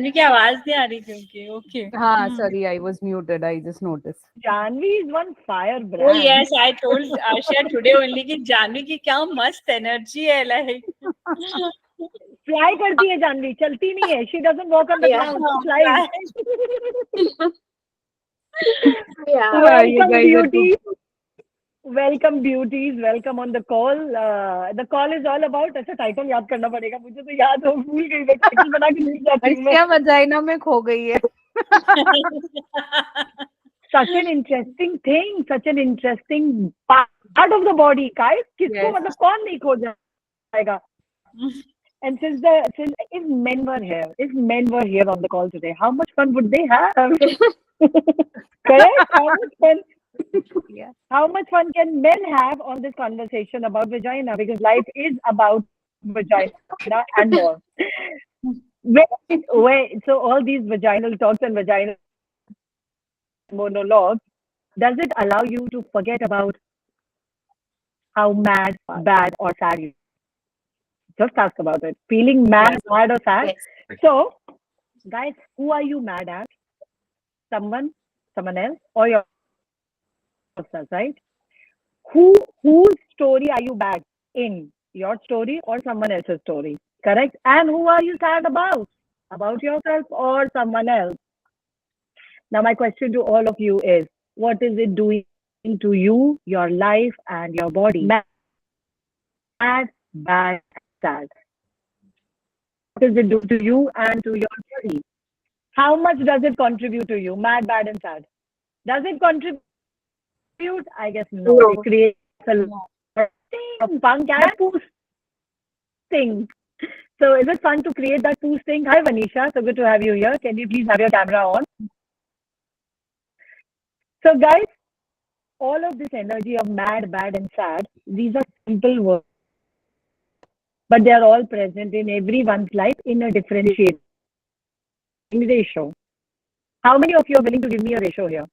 की आवाज नहीं आ रही क्योंकि ओके हाँ, sorry, I was muted. I just noticed. Janvi is one fire Oh brand. yes, I told Arshia today only कि जानवी की क्या मस्त एनर्जी है like Fly करती है जानवी, चलती नहीं है. She doesn't walk on the Yeah. ground. She flies. Yeah. You Welcome, guys are too beauties. Welcome, beauties. Welcome on the call. The call is all about. अच्छा टाइटल याद करना पड़ेगा. मुझे तो याद हो, भूल गई. मैं टाइटल बना के भूल जाती हूँ मैं. अर्शिया वजाइना में खो गई है. Such an interesting thing. Such an interesting part of the body. Guys, किसको Yes. मतलब कौन नहीं खो जाएगा? And since if men were here on the call today, how much fun would they have? Correct? How much fun? Yeah. How much fun can men have on this conversation about vagina? Because life is about vagina and more. Wait, so all these vaginal talks and vaginal monologues, does it allow you to forget about how mad, bad, or sad you? Just ask about it. Feeling mad, bad, or sad? Yes. So, guys, who are you mad at? Someone else, or yourself, right? Whose story are you bad in? Your story or someone else's story? Correct? And who are you sad about? About yourself or someone else? Now, my question to all of you is, what is it doing to you, your life, and your body? Mad, bad, sad. What does it do to you and to your body? How much does it contribute to you? Mad, bad, and sad. Does it contribute? I guess no. No. It creates a lot of fun. Cat poos thing. So is it fun to create that poos thing? Hi Vanisha, so good to have you here. Can you please have your camera on? So guys, all of this energy of mad, bad, and sad, these are simple words, but they are all present in everyone's life in a differentiating ratio. How many of you are willing to give me a ratio here?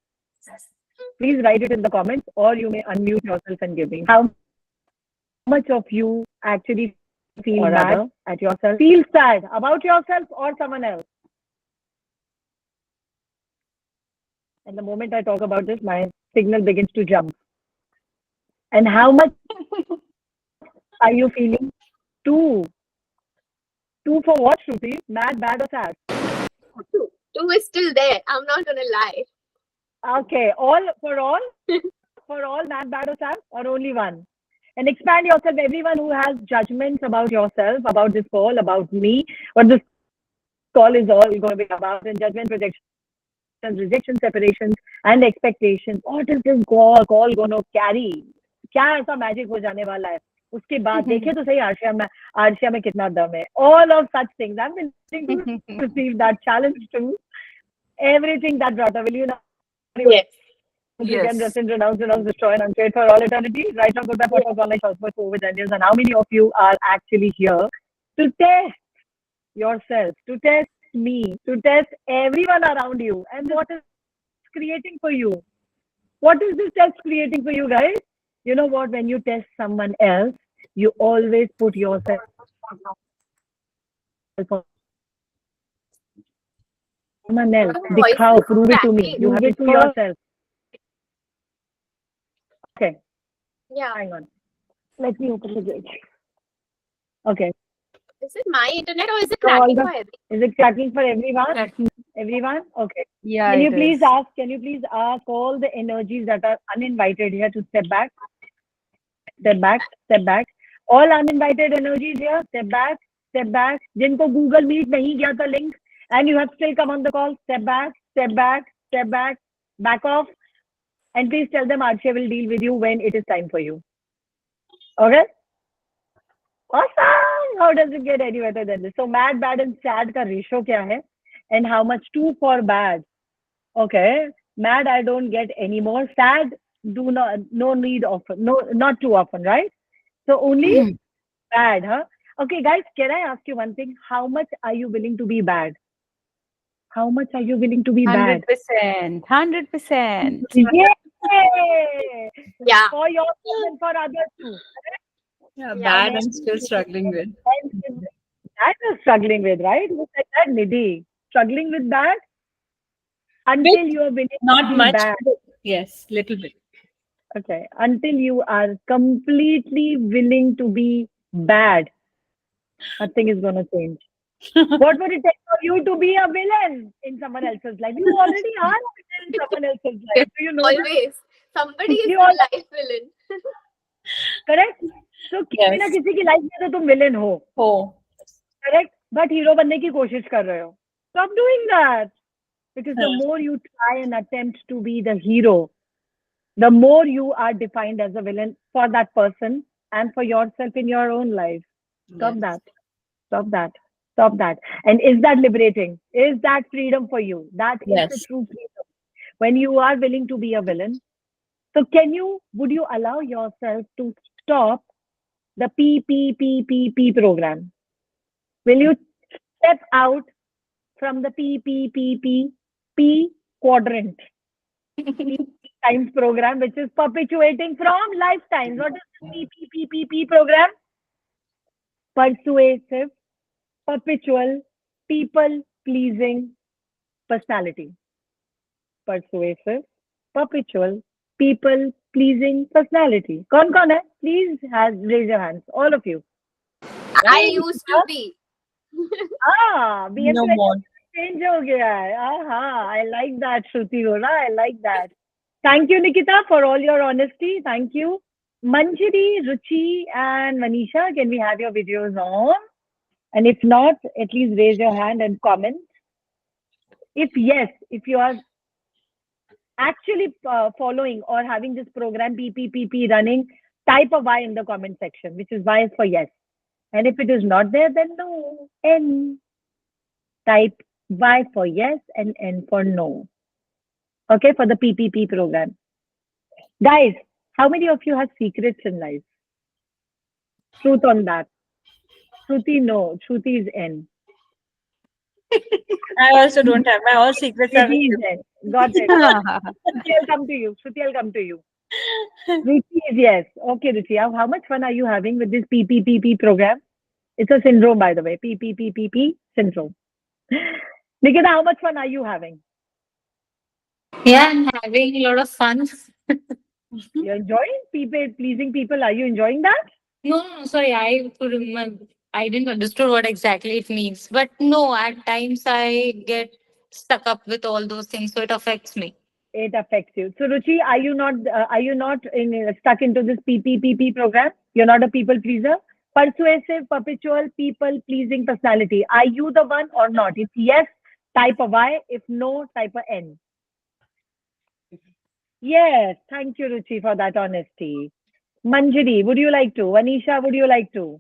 Please write it in the comments, or you may unmute yourself and give me. How much of you actually feel mad at yourself, feel sad about yourself or someone else? And the moment I talk about this, my signal begins to jump. And how much are you feeling? Two. Two for what, Shruti? Mad, bad, or sad? Two is still there. I'm not gonna lie. Okay, for all, mad, bad, or sad, or only one? And expand yourself. Everyone who has judgments about yourself, about this call, about me, what this call is all going to be about, and judgment, projections, rejection, separations, and expectations. What is this call going to carry? क्या ऐसा magic हो जाने वाला है? उसके बाद देखे तो सही आर्शिया में कितना दम है. All of such things. I'm willing to receive that challenge too. Everything that brought up. Will you know? Yes. You can just renounce, destroy, and uncreate for all eternity. Right now, goodbye for online shows for COVID endings. And how many of you are actually here to test yourself, to test me, to test everyone around you, and what is creating for you? What is this test creating for you, guys? You know what? When you test someone else, you always put yourself on someone else. Dikhao, prove it to me. You have it to yourself. Okay. Yeah. Hang on. Let me open the gate. Okay. Is it my internet or is it cracking for everyone? Is it cracking for everyone? Everyone? Okay. Yeah. Can you please ask all the energies that are uninvited here to step back? Step back, step back. All uninvited energies here, step back, step back. जिनको Google Meet नहीं गया था link, and you have still come on the call, step back, step back, step back, back off, and please tell them Archie will deal with you when it is time for you. Okay? Awesome! How does it get any better than this? So mad, bad, and sad का ratio क्या है? And how much two for bad? Okay. Mad, I don't get anymore. Sad, no need often. No, not too often, right? So only bad, huh? Okay, guys, can I ask you one thing? How much are you willing to be bad? How much are you willing to be bad? 100%. 100%. Yeah. For yourself and for others too. Yeah, bad I'm still struggling with. That is struggling with, right? Look at that, Nidhi. struggling with that until you are willing to Not be much. bad. Yes, little bit. Okay. Until you are completely willing to be bad, nothing is going to change. What would it take for you to be a villain in someone else's life? You already are a villain in someone else's life. Do you know that? Always. Somebody is You the all life villain. correct? So किसी ना Yes. किसी की life में तो तुम villain हो, Oh, correct? But hero बनने की कोशिश कर रहे हो. Stop doing that. Because the more you try and attempt to be the hero, the more you are defined as a villain for that person and for yourself in your own life. Stop yes. that. Stop that. Stop that. And is that liberating? Is that freedom for you? That is the Yes. true freedom. When you are willing to be a villain. So would you allow yourself to stop the P program? Will you step out from the P quadrant? Times program, which is perpetuating from lifetimes. What is the P program? Persuasive, perpetual, people pleasing personality. Persuasive, perpetual, people pleasing personality. कौन है? Please raise your hands, all of you. I Right? used to be. BM No more. change हो गया है. I like that, Shruti Gora. I like that. Thank you, Nikita, for all your honesty. Thank you. Manjari, Ruchi, and Manisha, can we have your videos on? And if not, at least raise your hand and comment. If yes, if you are actually following or having this program PPPP running, type a Y in the comment section, which is Y is for yes. And if it is not there, then no. N. Type Y for yes and N for no. Okay, for the PPP program. Guys, how many of you have secrets in life? Truth on that. Shruti, no. Shruti is N. I also don't have. My all secrets are with Shruti is you. N. Got it. Shruti, I'll come to you. Shruti, I'll come to you. Ruchi is yes. Okay, Ruchi. How much fun are you having with this PPPP program? It's a syndrome, by the way. PPPP syndrome. Nikita, how much fun are you having? Yeah, I'm having a lot of fun. You're enjoying people pleasing people. Are you enjoying that? No, sorry, I could remember. I didn't understood what exactly it means. But no, at times I get stuck up with all those things, so it affects me. It affects you. So, Ruchi, are you not stuck into this PPPP program? You're not a people pleaser. Persuasive, perpetual, people pleasing personality. Are you the one or not? If yes, type a Y. If no, type a N. Yes, thank you, Ruchi, for that honesty. Manjari, would you like to? Anisha, would you like to?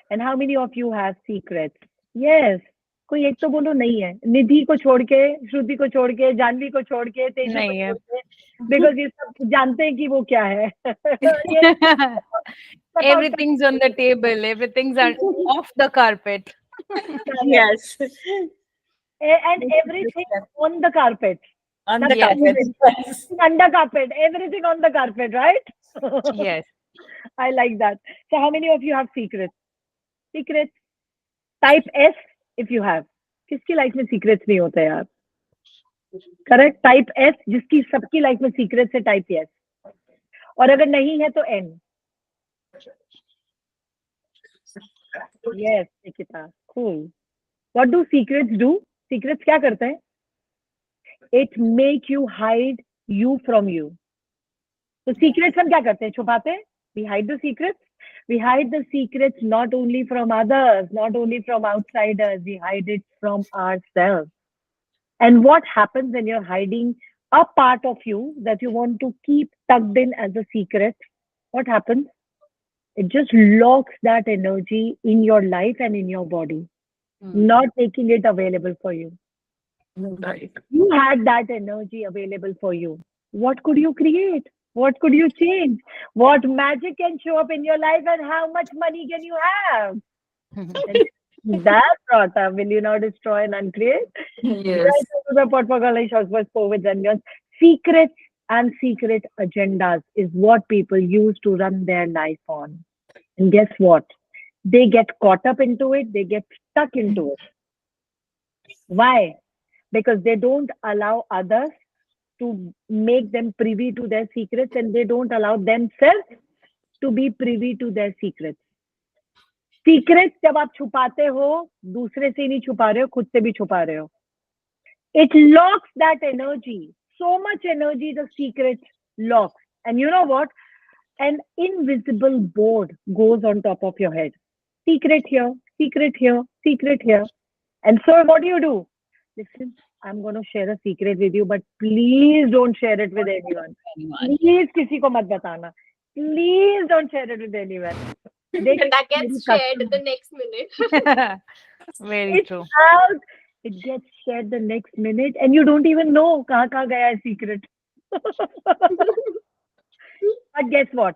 And how many of you have secrets? Yes. कोई एक तो बोलो नहीं है. निधि को छोड़ के, श्रुति को छोड़ के, जानवी को छोड़ के, तेजू को नहीं है. छोड़ के, because ये सब जानते हैं कि वो क्या है. Everything's on the table. Everything's off the carpet. Yes. And everything on the carpet. On the Nothing carpet. Yes. under carpet. Everything on the carpet, right? Yes. I like that. So how many of you have secrets? Secrets. Type S if you have. किसकी life में secrets नहीं होते यार? Correct. Type S जिसकी सबकी life में secrets है, type S. और अगर नहीं है तो एन. Yes Nikita, cool. What do secrets do? Secrets क्या करते हैं? It make you hide you from you. तो सीक्रेट्स हम क्या करते हैं? छुपाते हैं. We hide the secrets. We hide the secrets not only from others, not only from outsiders, we hide it from ourselves. And what happens when you're hiding a part of you that you want to keep tucked in as a secret? What happens? It just locks that energy in your life and in your body, not making it available for you. Right. You had that energy available for you. What could you create? What could you change? What magic can show up in your life, and how much money can you have? That brought up, will you now destroy and uncreate? Yes. Right into the portfolio was COVID and guns. Secrets and secret agendas is what people use to run their life on. And guess what? They get caught up into it. They get stuck into it. Why? Because they don't allow others to make them privy to their secrets, and they don't allow themselves to be privy to their secrets. Secret जब आप छुपाते हो, दूसरे से नहीं छुपा रहे हो, खुद से भी छुपा रहे हो. It locks that energy. So much energy the secret locks. And you know what? An invisible board goes on top of your head. Secret here, secret here, secret here. And so what do? Listen, I'm going to share a secret with you, but please don't share it with anyone. Anyone. Please किसी को मत बताना. Please don't share it with anyone. देख, That मेरी gets shared customer- the next minute. Very It's true. out. It gets shared the next minute, and you don't even know कहाँ गया है secret. But guess what?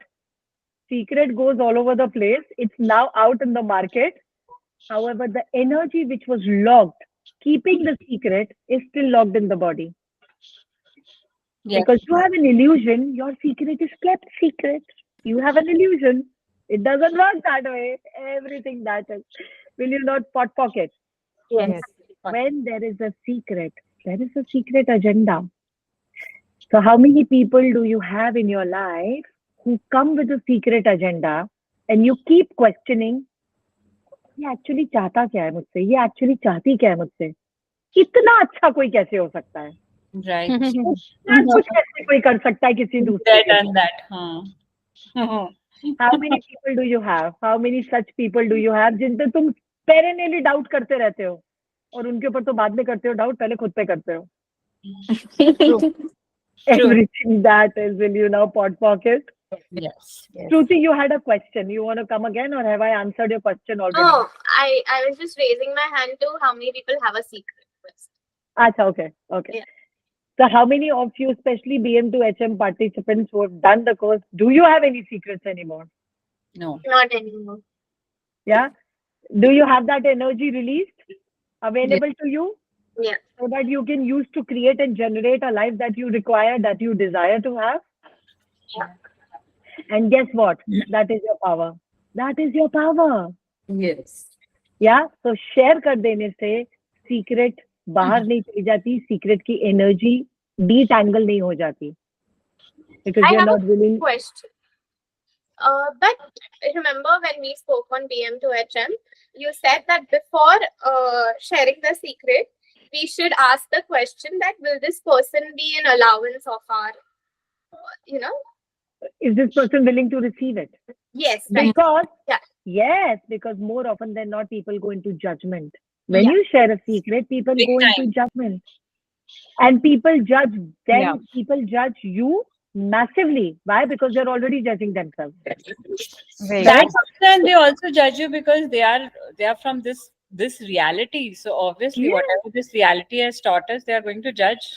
Secret goes all over the place. It's now out in the market. However, the energy which was locked, keeping the secret, is still locked in the body. Yes. Because you have an illusion, your secret is kept secret. You have an illusion. It doesn't work that way. Everything that is. Will you not pot pocket? Yes. When there is a secret, there is a secret agenda. So, how many people do you have in your life who come with a secret agenda and you keep questioning, ये actually चाहता क्या है मुझसे, ये actually चाहती क्या है मुझसे, इतना अच्छा कोई कैसे हो सकता है, Right. इतना कुछ कैसे कोई कर सकता है किसी दूसरे That के and that. Huh. How many people do you have? How many such people do you have जिन पे तुम perennially डाउट करते रहते हो और उनके ऊपर तो बाद में करते हो डाउट, पहले खुद पे करते हो. True. Everything that is, will you now pot pocket? Yes. Shruti, you had a question. You want to come again, or have I answered your question already? No, I was just raising my hand to how many people have a secret first. Acha, okay. Yeah. So, how many of you, especially BM to HM participants who have done the course, do you have any secrets anymore? No. Not anymore. Yeah. Do you have that energy released, available to you? Yeah. So that you can use to create and generate a life that you require, that you desire to have? And guess what? That is your power. That is your power. Yes. Yeah. So share कर देने से secret बाहर नहीं चली जाती, secret की energy detangle नहीं हो जाती. Because I you're have not a willing. question. But remember when we spoke on BM to HM, you said that before sharing the secret, we should ask the question that will this person be an allowance of our, Is this person willing to receive it? Yes, right. Because, Yeah. yes, because more often than not, people go into judgment. When Yeah. you share a secret, people Big go time. into judgment. And people judge, then Yeah. people judge you massively. Why? Because they're already judging themselves. Very That true. also, and they also judge you because they are from this reality. So obviously, Yeah. whatever this reality has taught us, they are going to judge.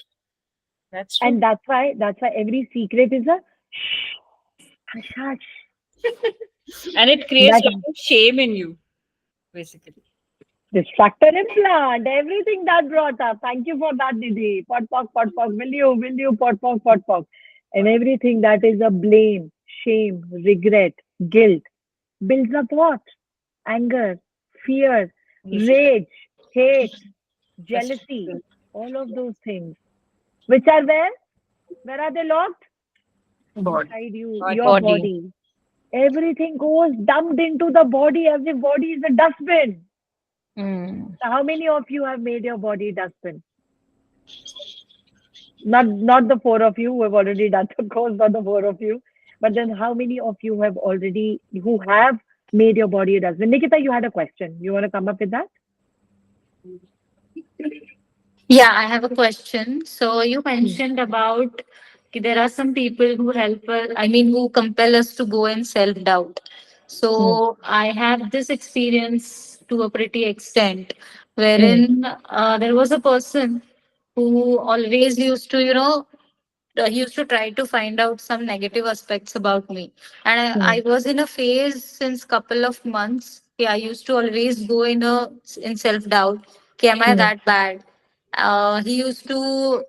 That's true. And that's why every secret is a shh, hush, hush. And it creates That- a lot of shame in you, basically. Distractor implant, everything that brought up. Thank you for that, Didi. Pot pock, will you, pot pock. And everything that is a blame, shame, regret, guilt builds up what? Anger, fear, rage, hate, jealousy, all of those things. Which are where? Where are they locked? Inside you, your body. Everything goes dumped into the body as if body is a dustbin. Mm. So how many of you have made your body dustbin? Not the four of you who have already done the course, not the four of you. But then how many of you have made your body a dustbin? Nikita, you had a question. You want to come up with that? Yeah, I have a question. So you mentioned about there are some people who help us, I mean, who compel us to go in self doubt. So I have this experience to a pretty extent, wherein there was a person who always used to, he used to try to find out some negative aspects about me, and I was in a phase since couple of months. Yeah, I used to always go in self doubt. Am I that bad? He used to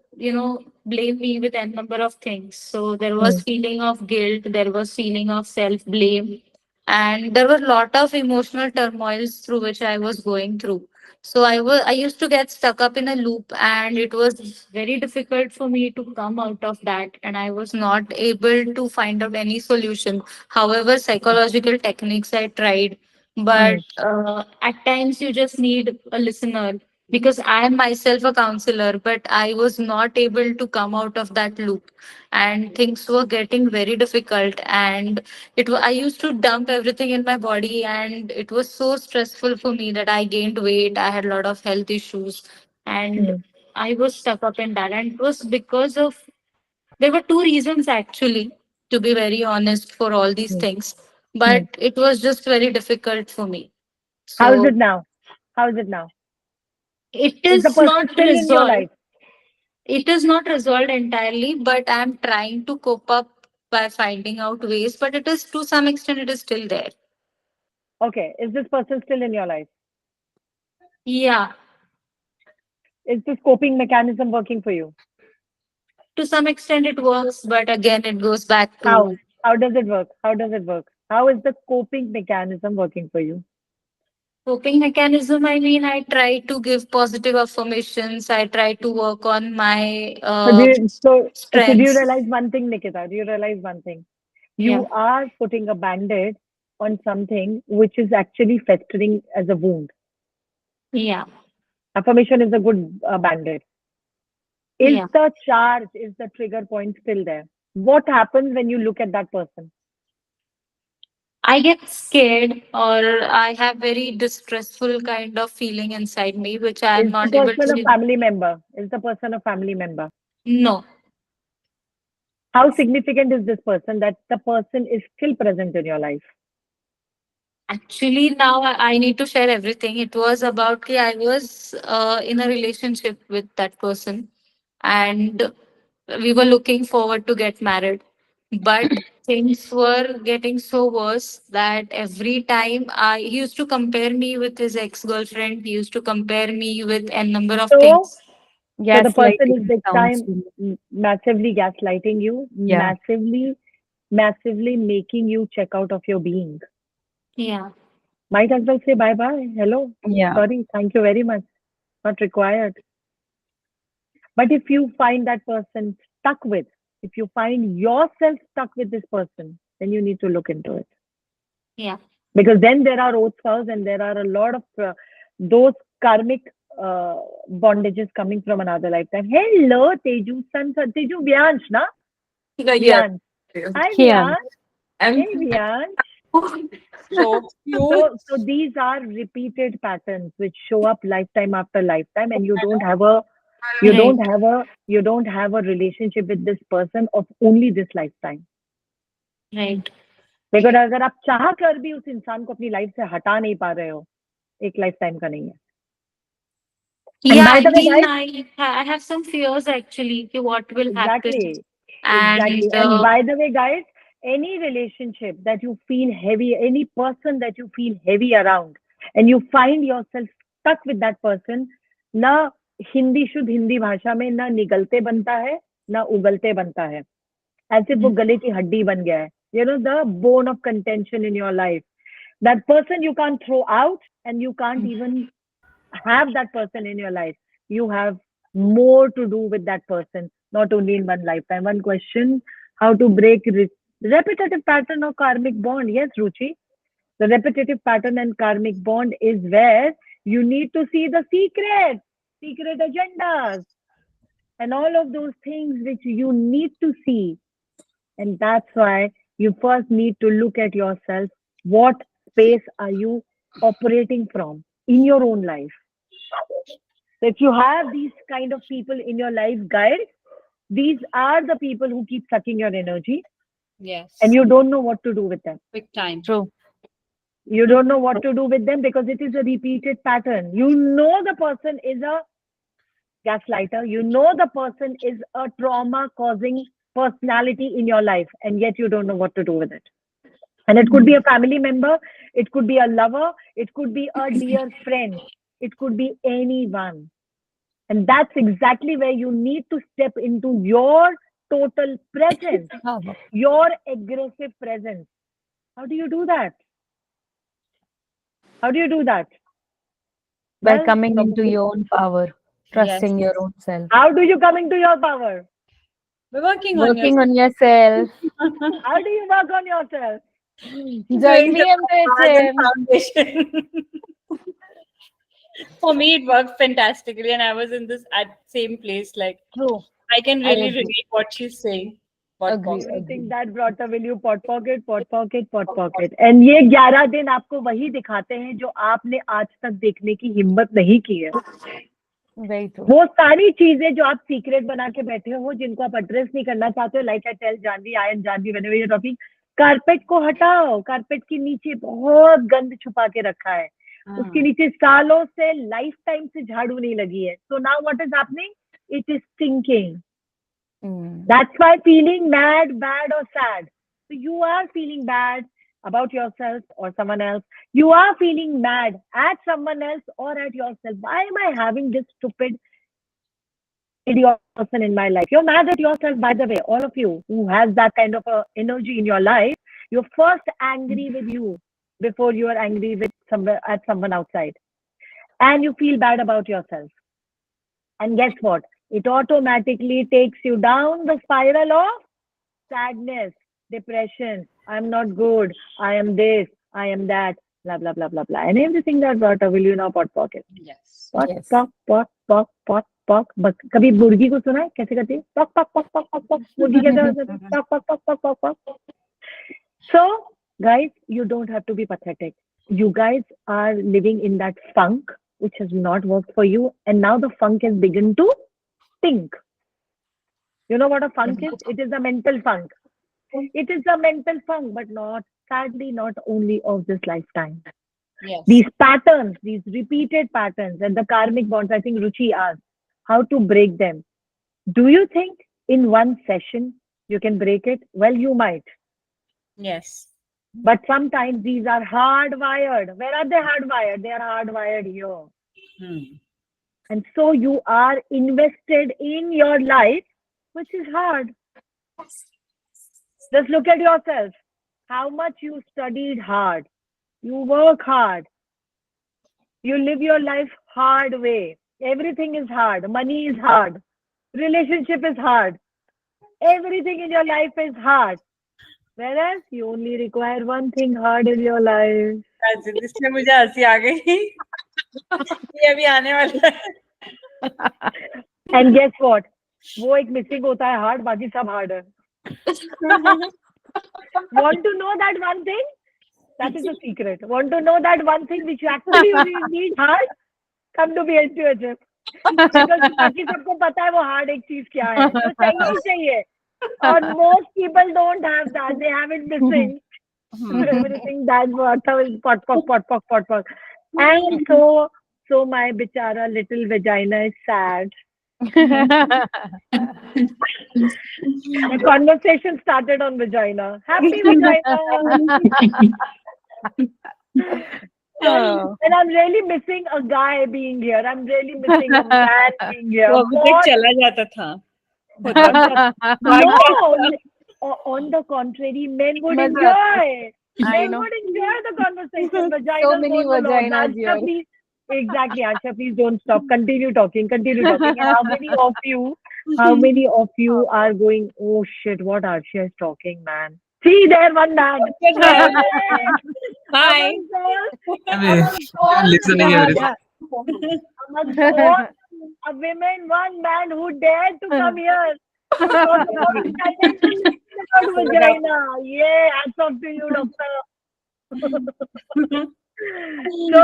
blame me with a number of things. So there was feeling of guilt, there was feeling of self blame, and there were a lot of emotional turmoils through which I was going through. So I used to get stuck up in a loop, and it was very difficult for me to come out of that, and I was not able to find out any solution. However, psychological techniques I tried, but Mm, at times you just need a listener, because I am myself a counselor, but I was not able to come out of that loop, and things were getting very difficult. And I used to dump everything in my body, and it was so stressful for me that I gained weight. I had a lot of health issues, and mm, I was stuck up in that. And it was because of there were two reasons actually, to be very honest, for all these mm, things. But mm. it was just very difficult for me. How is it So now? How is it now? it Is the is person not still in your resolved. life? It is not resolved entirely, but I'm trying to cope up by finding out ways. But it is, to some extent, it is still there. Okay. Is this person still in your life? Yeah, Is this coping mechanism working for you? to some extent it works, but again, it goes back How? to How does it work? How does it work? How is the coping mechanism working for you? coping mechanism. I mean, I try to give positive affirmations. I try to work on my So do you strengths. realize one thing, Nikita? Do you realize one thing? Yeah, You are putting a band-aid on something which is actually festering as a wound. yeah, Affirmation is a good band-aid. Is yeah. the charge, is the trigger point still there? What happens when you look at that person? I get scared, or I have very distressful kind of feeling inside me, which I am Is the not able person a to. family member? Is the person a family member? No, How significant is this person that the person is still present in your life? actually, now I need to share everything. It was about I was in a relationship with that person, and we were looking forward to get married, but things were getting so worse that every time he used to compare me with his ex-girlfriend. He used to compare me with a number of So, things. so the person is Gaslighting big sounds. time massively gaslighting you, Yeah. massively making you check out of your being. Yeah, Might as well say bye bye, hello, Yeah. sorry, thank you very much, not required. But if you find that person stuck with, if you find yourself stuck with this person, then you need to look into it. yeah. Because then there are oath vows and there are a lot of those karmic uh, bondages coming from another lifetime. Hello, Teju, Teju, Vyansh, na? Yes. Vyansh. Hi, Yeah. Vyansh. And Hey, Vyansh. so cute. So these are repeated patterns which show up lifetime after lifetime, and Right, you don't have a relationship with this person of only this lifetime. right. लेकिन अगर आप चाह कर भी उस इंसान को अपनी लाइफ से हटा नहीं पा रहे हो एक लाइफ टाइम का नहीं है and Yeah, by I the way mean, guys I have some fears actually. What will happen? Exactly. Exactly. And And by the way, guys, any relationship that you feel heavy, any person that you feel heavy around, and you find yourself stuck with that person, ना हिंदी शुद्ध हिंदी भाषा में ना निगलते बनता है ना उगलते बनता है ऐसे वो गले की हड्डी बन गया है you know the bone of contention in your life that person you can't throw out and you can't even have that person in your life. You have more to do with that person, not only in one lifetime. One question: how to break repetitive pattern or karmic bond? Yes, Ruchi. The repetitive pattern and karmic bond is where you need to see the secret agendas, and all of those things which you need to see. And that's why you first need to look at yourself. What space are you operating from in your own life? So if you have these kind of people in your life, guys, these are the people who keep sucking your energy and Yes. you don't know what to do with them. Big time. True. You don't know what to do with them because it is a repeated pattern. You know the person is a gaslighter. You know the person is a trauma causing personality in your life and yet you don't know what to do with it. And it could be a family member, it could be a lover, it could be a dear friend, it could be anyone. And that's exactly where you need to step into your total presence, Oh. your aggressive presence. How do you do that? How do you do that? By Well, coming into probably. your own power, Yes. trusting your own self, How do you come into your power? We're working on working on yourself. How do you work on yourself? Join doing the BM to bars and HM. foundation. For me, it worked fantastically, and I was in this at same place. Like True. I can I really agree. relate what she's saying. What Agree. Everything Agree. that brought a will you pot pocket, pot pocket, pot pocket. And ये 11 दिन आपको वही दिखाते हैं जो आपने आज तक देखने की हिम्मत नहीं की है. Very true. वो सारी चीजें जो आप सीक्रेट बना के बैठे हो, जिनको आप एड्रेस नहीं करना चाहते हो, like I tell Janvi, I and Janvi whenever you are talking, carpet को हटाओ. कारपेट के नीचे बहुत गंद छुपा के रखा है. उसके नीचे सालों से, लाइफ टाइम से झाड़ू नहीं लगी है. So now what is happening? It is stinking. That's why feeling mad, bad, or sad. So you are feeling bad about yourself or someone else. You are feeling mad at someone else or at yourself. Why am I having this stupid idiot person in my life? You're mad at yourself, by the way. All of you who has that kind of a energy in your life, you're first angry with you before you are angry with someone outside, and you feel bad about yourself. And guess what? It automatically takes you down the spiral of sadness, depression. I'm not good. I am this. I am that. Blah blah blah blah blah. And everything that brought a will you now pot pocket. Yes. Pot Yes. pock pot pock pot pock. बस कभी मुर्गी को सुना है कैसे करती है? Pock pock pock pock pock pock. मुर्गी कैसे करती है? Pock pock pock pock pock pock. So guys, you don't have to be pathetic. You guys are living in that funk which has not worked for you, and now the funk has begun to stink. You know what a funk is? It is a mental funk. It is a mental funk, but not, sadly, not only of this lifetime. Yes. These patterns, these repeated patterns, and the karmic bonds, I think Ruchi asked, how to break them. Do you think in one session you can break it? Well, you might. Yes. But sometimes these are hardwired. Where are they hardwired? They are hardwired here. And so you are invested in your life, which is hard. Just look at yourself. How much you studied hard. You work hard. You live your life hard way. Everything is hard. Money is hard. Relationship is hard. Everything in your life is hard. Whereas you only require one thing hard in your life. इसलिए मुझे हंसी आ गई. ये अभी आने वाला है. And guess what? वो एक मिसिंग होता है hard, बाकी सब hard है. Want to know that one thing? That is a secret. Want to know that one thing which you actually need hard? Come to BH2HF. Because बाकी सबको पता है वो hard एक चीज क्या है. तो चाहिए ही चाहिए. And most people don't have that. They have it missing. Everything that water is pot pock, pot pock, pot pock. And so my bichara little vagina is sad. The conversation started on vagina. Happy vagina. And I'm really missing a guy being here. I'm really missing a man being here. वो अभी तक चला जाता था. No, on the contrary, men would Maza. enjoy. I Men know. would enjoy the conversation. So Vaginal many monologue. vaginas Asha, here. please. Exactly, Asha, please don't stop. Continue talking. Continue talking. And how many of you are going, oh shit, what Arshia is talking, man? See there, one man. Hi. I'm listening everything. Amongst all a women, one man who dared to come here. To talk about vagina. Yeah, hats off to you, doctor. So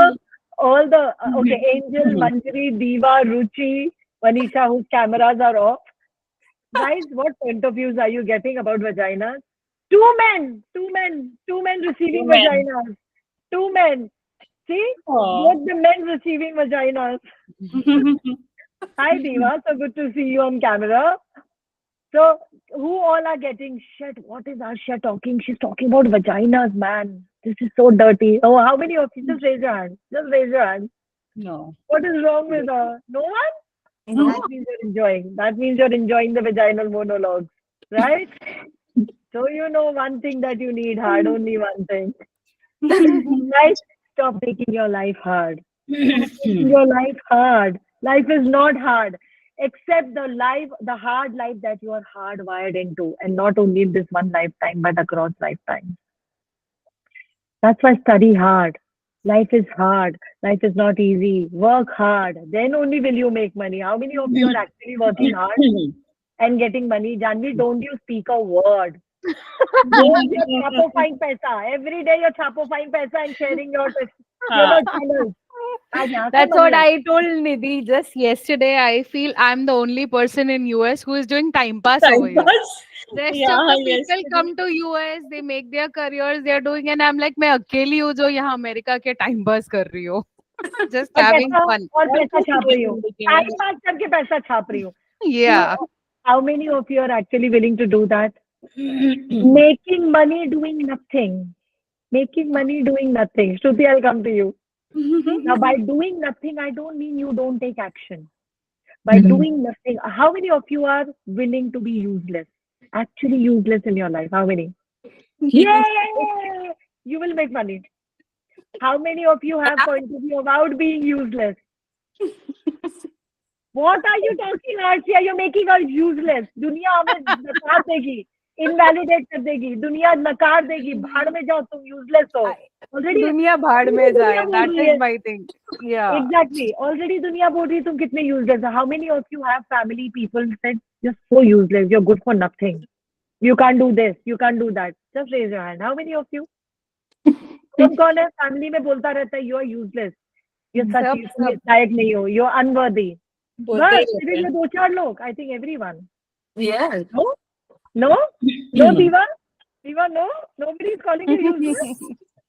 all the okay, Angel, Manjari, Diva, Ruchi, Manisha, whose cameras are off. Guys, what point of views are you getting about vaginas? Two men receiving Two men. vaginas. Two men. See, both the men receiving vaginas. Hi, Diva. So good to see you on camera. So, who all are getting shit? What is Arshia talking? She's talking about vaginas, man. This is so dirty. Oh, how many of you? Just raise your hand. Just raise your hand. No. What is wrong with her? No one? That means you're enjoying. That means you're enjoying the vaginal monologues, right? So you know one thing that you need hard, only one thing. Right? Stop making your life hard. making your life hard. Life is not hard. Accept the hard life that you are hardwired into, and not only in this one lifetime, but across lifetimes. That's why study hard. Life is hard. Life is not easy. Work hard. Then only will you make money. How many of you are actually working hard and getting money? Janvi, don't you speak a word. Don't you chapo fine paisa. Every day you're chapo fine paisa and sharing your channels. आज यहाँ से That's money what है. I told Nidhi just yesterday. I feel I'm the only person in US who is doing time pass Time over here. pass. Rest Yeah, of the people yesterday. come to US, they make their careers, they are doing, and I'm like, मैं अकेली हूँ जो यहाँ America के time pass कर रही हूँ. Just having fun. और पैसा All छाप रही हूँ. people टाइम पास करके पैसा छाप रही हूँ. Yeah. How many of you are actually willing to do that? Making money doing nothing. Making money doing nothing. Shruti, I'll come to you. Now, by doing nothing, I don't mean you don't take action. By doing nothing, how many of you are willing to be useless? Actually useless in your life? How many? Yay! You will make money. How many of you have point of view about being useless? What are you talking, Arshia? You're making us useless. दुनिया हमें नकार देगी, invalidate कर देगी, दुनिया नकार देगी, भाड़ में जाओ तुम useless हो. Already दुनिया भाड़ में दुनिया जाए. बोल That रही is है. my thing. Yeah. Exactly. Already दुनिया बोल रही है तुम कितने useless हो. How many of you have family people said you're so useless, you're good for nothing. You can't do this, you can't do that. Just raise your hand. How many of you? कौन है family में बोलता रहता है you are useless. You're such सब. लायक नहीं हो. You're unworthy. बोलते ही बस रहते सिर्फ ये हैं. दो चार लोग. I think everyone. Yeah. No? No? No, Diva? Diva, no? Nobody is calling you useless?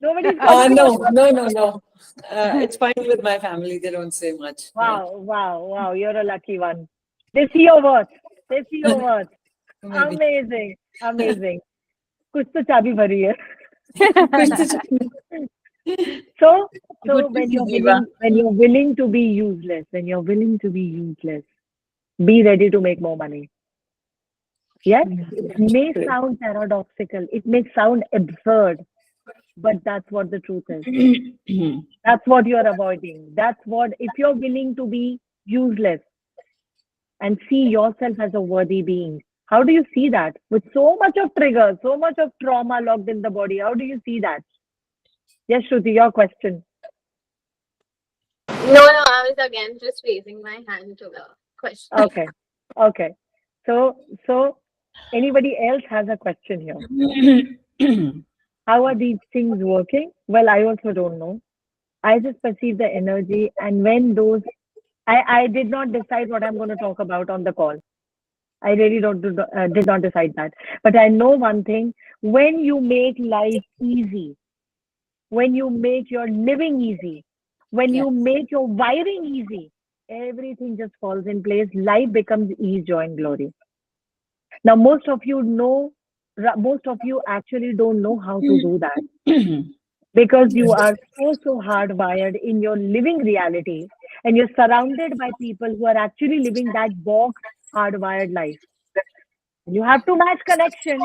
Nobody is calling you useless? No. It's fine with my family. They don't say much. Wow. You're a lucky one. They see your worth. They see your worth. Maybe. Amazing. कुछ तो चाबी भरी है. So Good to when see you're Diva. willing to be useless, be ready to make more money. Yes, it may sound paradoxical, it may sound absurd, but that's what the truth is. That's what you're avoiding. That's what, if you're willing to be useless and see yourself as a worthy being, how do you see that? With so much of triggers, so much of trauma locked in the body, how do you see that? Yes, Shruti, your question. No, I was again just raising my hand to the question. Okay. So anybody else has a question here? How are these things working? Well, I also don't know. I just perceive the energy, and when those, I did not decide what I'm going to talk about on the call. I really did not decide that. But I know one thing: when you make life easy, when you make your living easy, when you make your wiring easy, everything just falls in place. Life becomes ease, joy, and glory. Now, most of you actually don't know how to do that because you are so hardwired in your living reality, and you're surrounded by people who are actually living that box hardwired life. You have to match connection,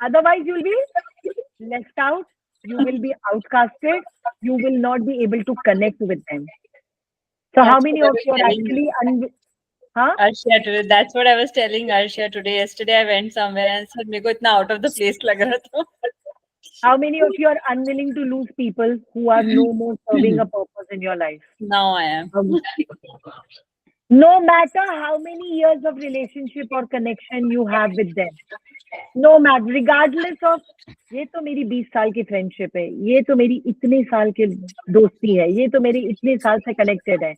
otherwise you'll be left out. You will be outcasted. You will not be able to connect with them. So, how many of you are actually Arshia today. That's what I was telling Arshia today. Yesterday I went somewhere and said, "मेरे को इतना out of the place लग रहा था." How many of you are unwilling to lose people who are no more serving a purpose in your life? Now I am. No matter how many years of relationship or connection you have with them, no matter, regardless of, ये तो मेरी 20 साल की friendship है, ये तो मेरी इतने साल की दोस्ती है, ये तो मेरी इतने साल से कनेक्टेड है.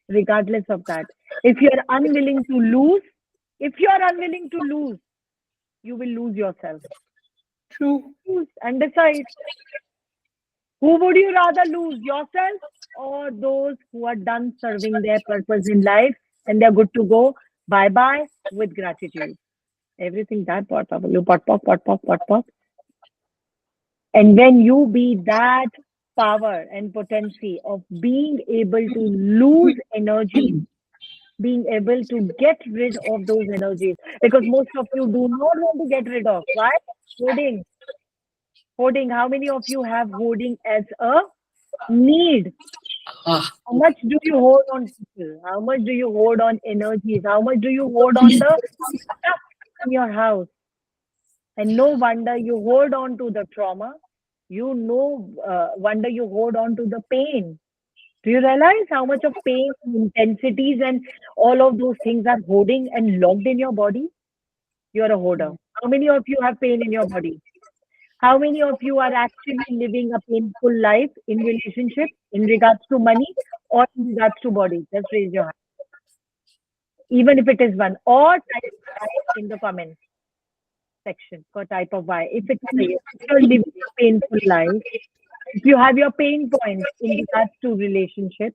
Regardless of that, if you are unwilling to lose, you will lose yourself. True. Choose and decide. Who would you rather lose, yourself or those who are done serving their purpose in life and they're good to go? Bye-bye with gratitude. Everything that pot pop. And when you be that power and potency of being able to lose energy, being able to get rid of those energies, because most of you do not want to get rid of. Why? Hoarding. How many of you have hoarding as a need? Ah, How much do you hold on people? How much do you hold on energies? How much do you hold on the stuff in your house? And no wonder you hold on to the trauma. You know, wonder you hold on to the pain. Do you realize how much of pain, intensities, and all of those things are holding and locked in your body? You're a hoarder. How many of you have pain in your body? How many of you are actually living a painful life in relationship in regards to money or in regards to body? Just raise your hand. Even if it is one, or type Y in the comment section for type of Y. If it's a yes, if you're living a painful life, if you have your pain points in regards to relationship,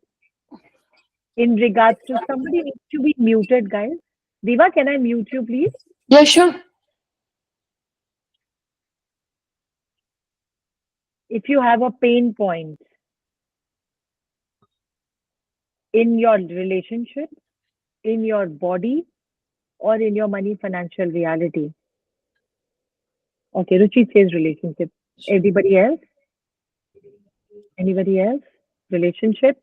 in regards to somebody needs to be muted, guys. Diva, can I mute you, please? Yeah, sure. If you have a pain point in your relationship, in your body, or in your money financial reality. Okay, Ruchi says relationship. Everybody else? Anybody else? Relationship,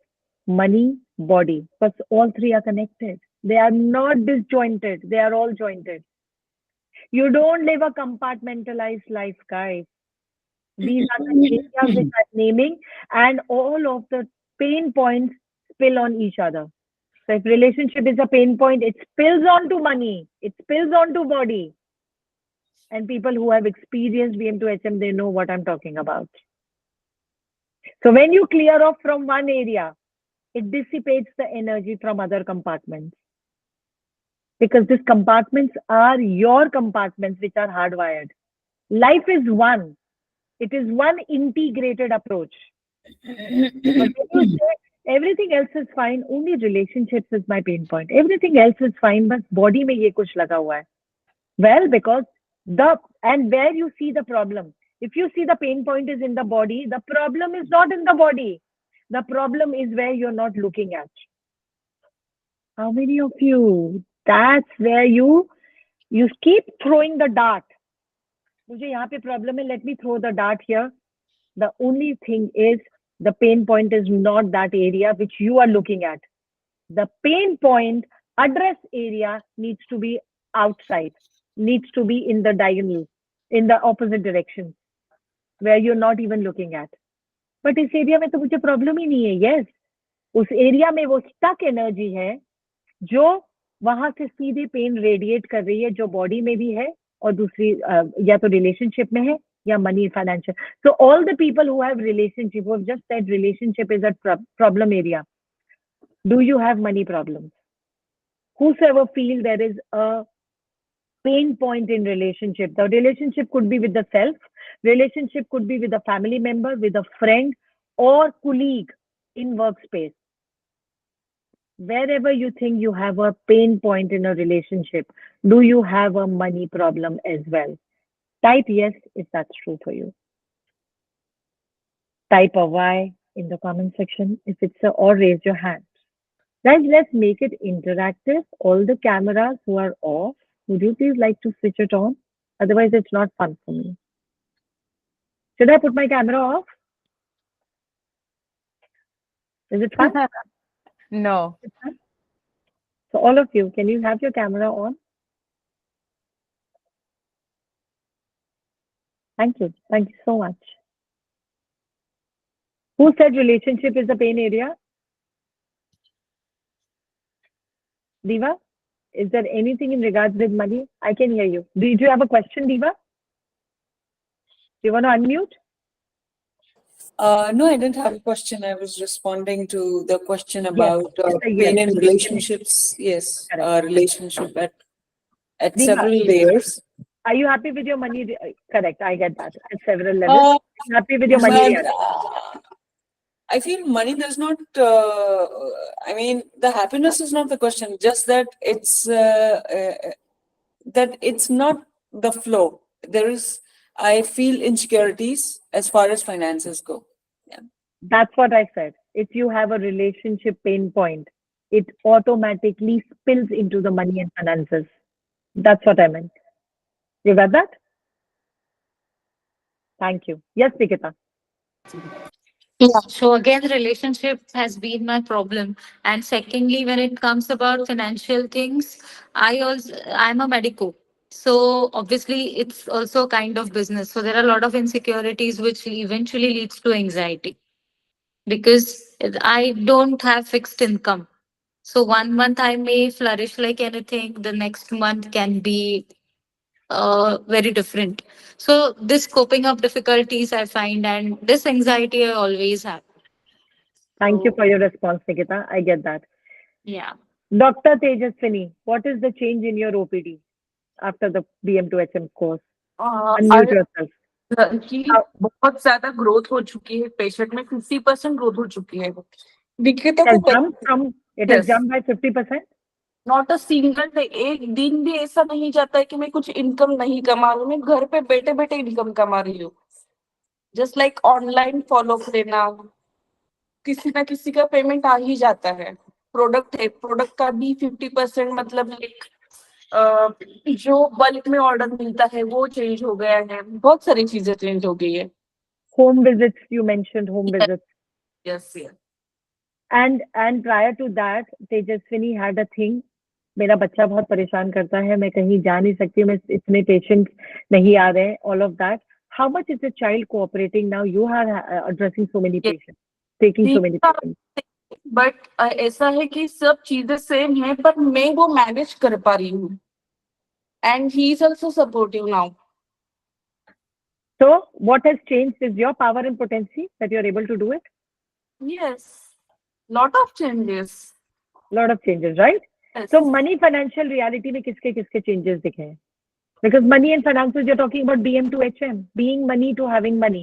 money, body. Because all three are connected. They are not disjointed. They are all jointed. You don't live a compartmentalized life, guys. These are the areas which I'm naming, and all of the pain points spill on each other. So if relationship is a pain point, it spills onto money, it spills onto body. And people who have experienced BM to HM, they know what I'm talking about. So when you clear off from one area, it dissipates the energy from other compartments. Because these compartments are your compartments which are hardwired. Life is one. It is one integrated approach. But when you say everything else is fine, only relationships is my pain point. Everything else is fine, but body में ये कुछ लगा हुआ है. Well, because and where you see the problem. If you see the pain point is in the body, the problem is not in the body. The problem is where you're not looking at. How many of you? That's where you keep throwing the dart. मुझे यहाँ पे problem है. Let me throw the dart here. The only thing is the pain point is not that area which you are looking at. The pain point address area needs to be outside, needs to be in the diagonal, in the opposite direction, where you're not even looking at. But इस area में तो मुझे problem ही नहीं है. Yes, उस area में वो stuck energy है जो वहां से सीधे पेन रेडिएट कर रही है, जो बॉडी में भी है और दूसरी या तो रिलेशनशिप में है या money financial. So all the people who have relationship, who have just said relationship is a problem area. Do you have money problems? Whosoever feel there is a pain point in relationship, the relationship could be with the self, relationship could be with a family member, with a friend or colleague in workspace. Wherever you think you have a pain point in a relationship, do you have a money problem as well? Type yes if that's true for you. Type a Y in the comment section if it's a, or raise your hand. Guys, let's make it interactive. All the cameras who are off, would you please like to switch it on? Otherwise, it's not fun for me. Should I put my camera off? Is it fun? No. So all of you, can you have your camera on? Thank you. Thank you so much. Who said relationship is the pain area? Diva, is there anything in regards with money? I can hear you. Do you have a question, Diva? Do you want to unmute? No, I didn't have a question. I was responding to the question about it's a pain yes. in relationships. Yes, Correct. relationship at Diva, several layers. are you happy with your money? Correct, I get that. At several levels. Happy with your money? But, I feel money does not. I mean, the happiness is not the question. Just that it's not the flow. There is. I feel insecurities as far as finances go. Yeah. That's what I said. If you have a relationship pain point, it automatically spills into the money and finances. That's what I meant. You got that? Thank you. Yes, Nikita. Yeah. So again, relationship has been my problem. And secondly, when it comes about financial things, I'm a medico. So obviously it's also kind of business. So there are a lot of insecurities which eventually leads to anxiety because I don't have fixed income. So one month I may flourish like anything, the next month can be very different. So this coping up difficulties I find and this anxiety I always have. Thank you So for your response, Nikita. I get that. yeah. Dr. Tejaswini, what is the change in your OPD after the BM to HM course? Unmute yourself. कि बहुत ज्यादा growth हो चुकी है patient में 50% growth हो चुकी है विक्रेता It has को jumped from, it has Yes. jumped by 50%. Not a single day एक दिन भी ऐसा नहीं जाता है कि मैं कुछ इनकम नहीं कमा रही हूँ मैं घर पे बैठे बैठे इनकम कमा रही हूँ जस्ट लाइक ऑनलाइन फॉलो लेना किसी ना किसी का पेमेंट आ ही जाता है प्रोडक्ट है प्रोडक्ट का भी 50% मतलब लाइक जो बल्क में ऑर्डर मिलता है वो चेंज हो गया है बहुत सारी चीजें चेंज हो गई है Home visits, you mentioned home visits. Yes yes And prior to that, Tejaswini had a thing. मेरा बच्चा बहुत परेशान करता है मैं कहीं जा नहीं सकती मैं इतने पेशेंट्स नहीं आ रहे all of that. How much is the child cooperating now? You are addressing so many Yes. patients, taking so many patients. But ऐसा है कि सब चीजें सेम है पर मैं वो मैनेज कर पा रही हूँ and he is also supportive now So what has changed is your power and potency that you're able to do it. Yes lot of changes Lot of changes, right? So money financial reality में किसके किसके changes दिखे हैं? Because money and finances, you're talking about BM to HM, being money to having money.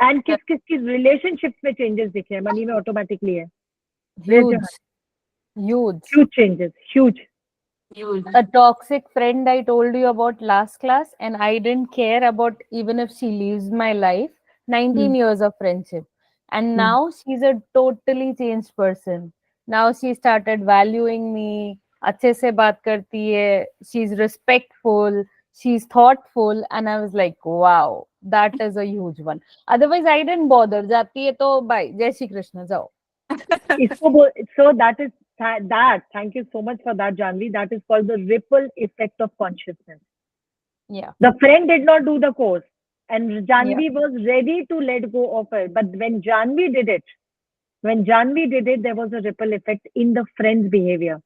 And किस किस की relationships में changes दिखे हैं? Money में automatically है. Raise your hand. Huge. Huge changes, huge. A toxic friend I told you about last class, and I didn't care about even if she leaves my life. 19 years of friendship. And now she's a totally changed person. Now she started valuing me. अच्छे से बात करती है. She's respectful. She's thoughtful. And I was like, wow, that is a huge one. Otherwise, I didn't bother. जाती है तो bye. जय श्री कृष्ण जाओ. So that is that. Thank you so much for that, Janvi. That is called the ripple effect of consciousness. Yeah. The friend did not do the course, and Janvi was ready to let go of it. But when Janvi did it, there was a ripple effect in the friend's behavior,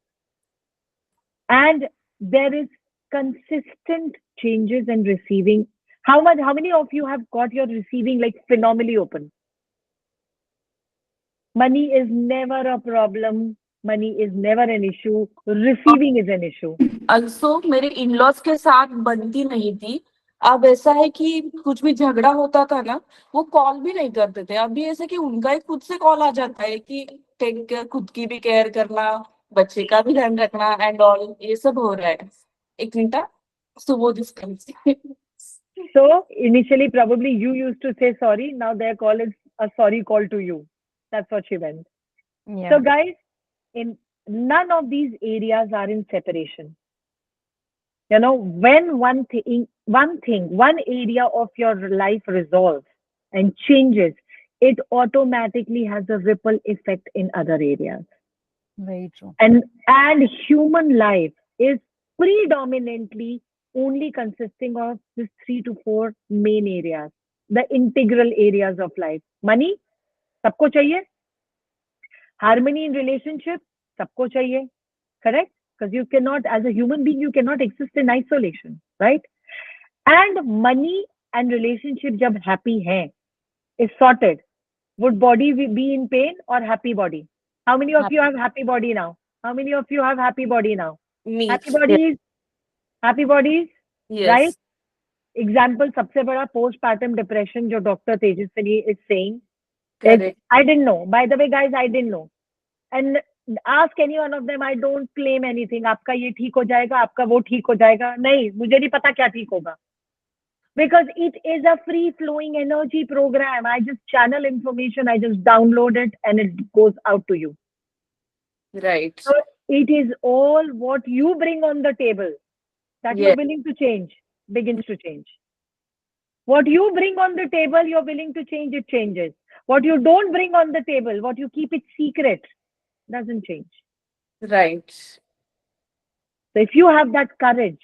and there is consistent changes in receiving. How many of you have got your receiving like phenomenally open? Money is never a problem. Money is never an issue. Receiving is an issue. Also मेरे in-laws के साथ बनती नहीं थी अब ऐसा है कि कुछ भी झगड़ा होता था ना वो कॉल भी नहीं करते थे अभी ऐसा कि उनका ही खुद से कॉल आ जाता है कि टेक केयर खुद की भी केयर करना बच्चे का भी ध्यान रखना एंड ऑल ये सब हो रहा है एक मिनट सुबह discuss So initially, probably you used to say sorry. Now their call is a sorry call to you. That's what she meant. Yeah. So guys, in none of these areas are in separation. You know, when one area of your life resolves and changes, it automatically has a ripple effect in other areas. Very true. And human life is predominantly only consisting of these 3 to 4 main areas, the integral areas of life. Money, सबको चाहिए. Harmony in relationship, सबको चाहिए. Correct? Because you cannot, as a human being, you cannot exist in isolation, right? And money and relationship जब happy हैं, is sorted. Would body be in pain or happy body? How many of you have happy body now? How many of you have happy body now? Me Happy bodies, happy bodies, right? Example, सबसे बड़ा postpartum depression जो Dr. Tejaswini is saying is, correct I didn't know. By the way, guys, I didn't know. And ask any one of them, I don't claim anything. आपका ये ठीक हो जाएगा, आपका वो ठीक हो जाएगा. नहीं, मुझे नहीं पता क्या ठीक होगा. Because it is a free flowing energy program. I just channel information, I just download it and it goes out to you. Right So it is all what you bring on the table that you're Yes. willing to change, begins to change. What you bring on the table, you're willing to change, it changes. What you don't bring on the table, what you keep it secret, doesn't change. Right. So if you have that courage,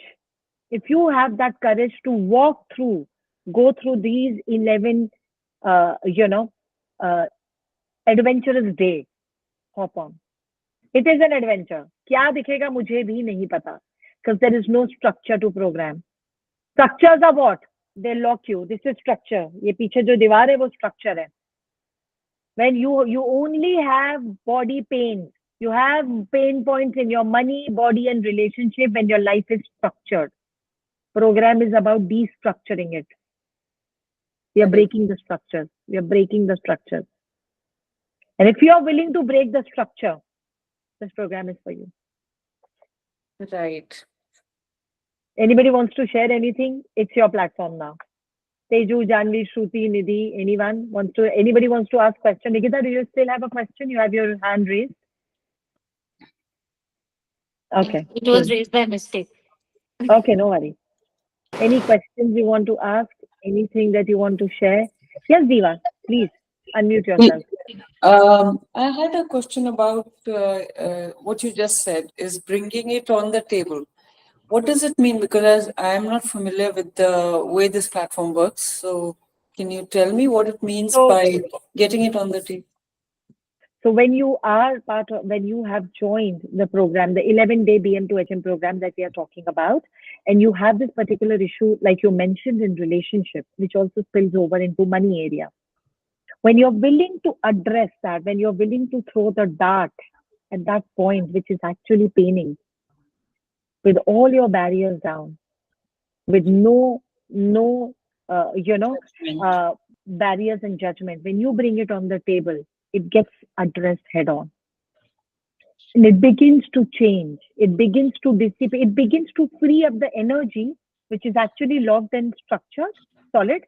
to go through these 11, uh, you know, uh, adventurous day, hop on. It is an adventure. क्या दिखेगा मुझे भी नहीं पता. Because there is no structure to program. Structures are what? They lock you. This is structure. ये पीछे जो दीवार है वो structure है. When you only have body pain, you have pain points in your money, body, and relationship when your life is structured. Program is about destructuring it. We are breaking the structures. And if you are willing to break the structure, this program is for you. Right. Anybody wants to share anything? It's your platform now. Teju, Janvi, Shruti, Nidhi, anybody wants to ask question? Nikita, do you still have a question? You have your hand raised. Okay. It was Cool. raised by mistake. Okay, no worry. Any questions you want to ask? Anything that you want to share? Yes, Diva, please unmute yourself. I had a question about what you just said, is bringing it on the table. What does it mean? Because I am not familiar with the way this platform works. So can you tell me what it means by getting it on the table? So when you have joined the program, the 11-day BM to HM program that we are talking about, and you have this particular issue, like you mentioned in relationship, which also spills over into money area. When you're willing to address that, when you're willing to throw the dart at that point, which is actually paining, with all your barriers down, with no barriers and judgment, when you bring it on the table, it gets addressed head on. And it begins to change. It begins to dissipate. It begins to free up the energy, which is actually locked and structured, solid.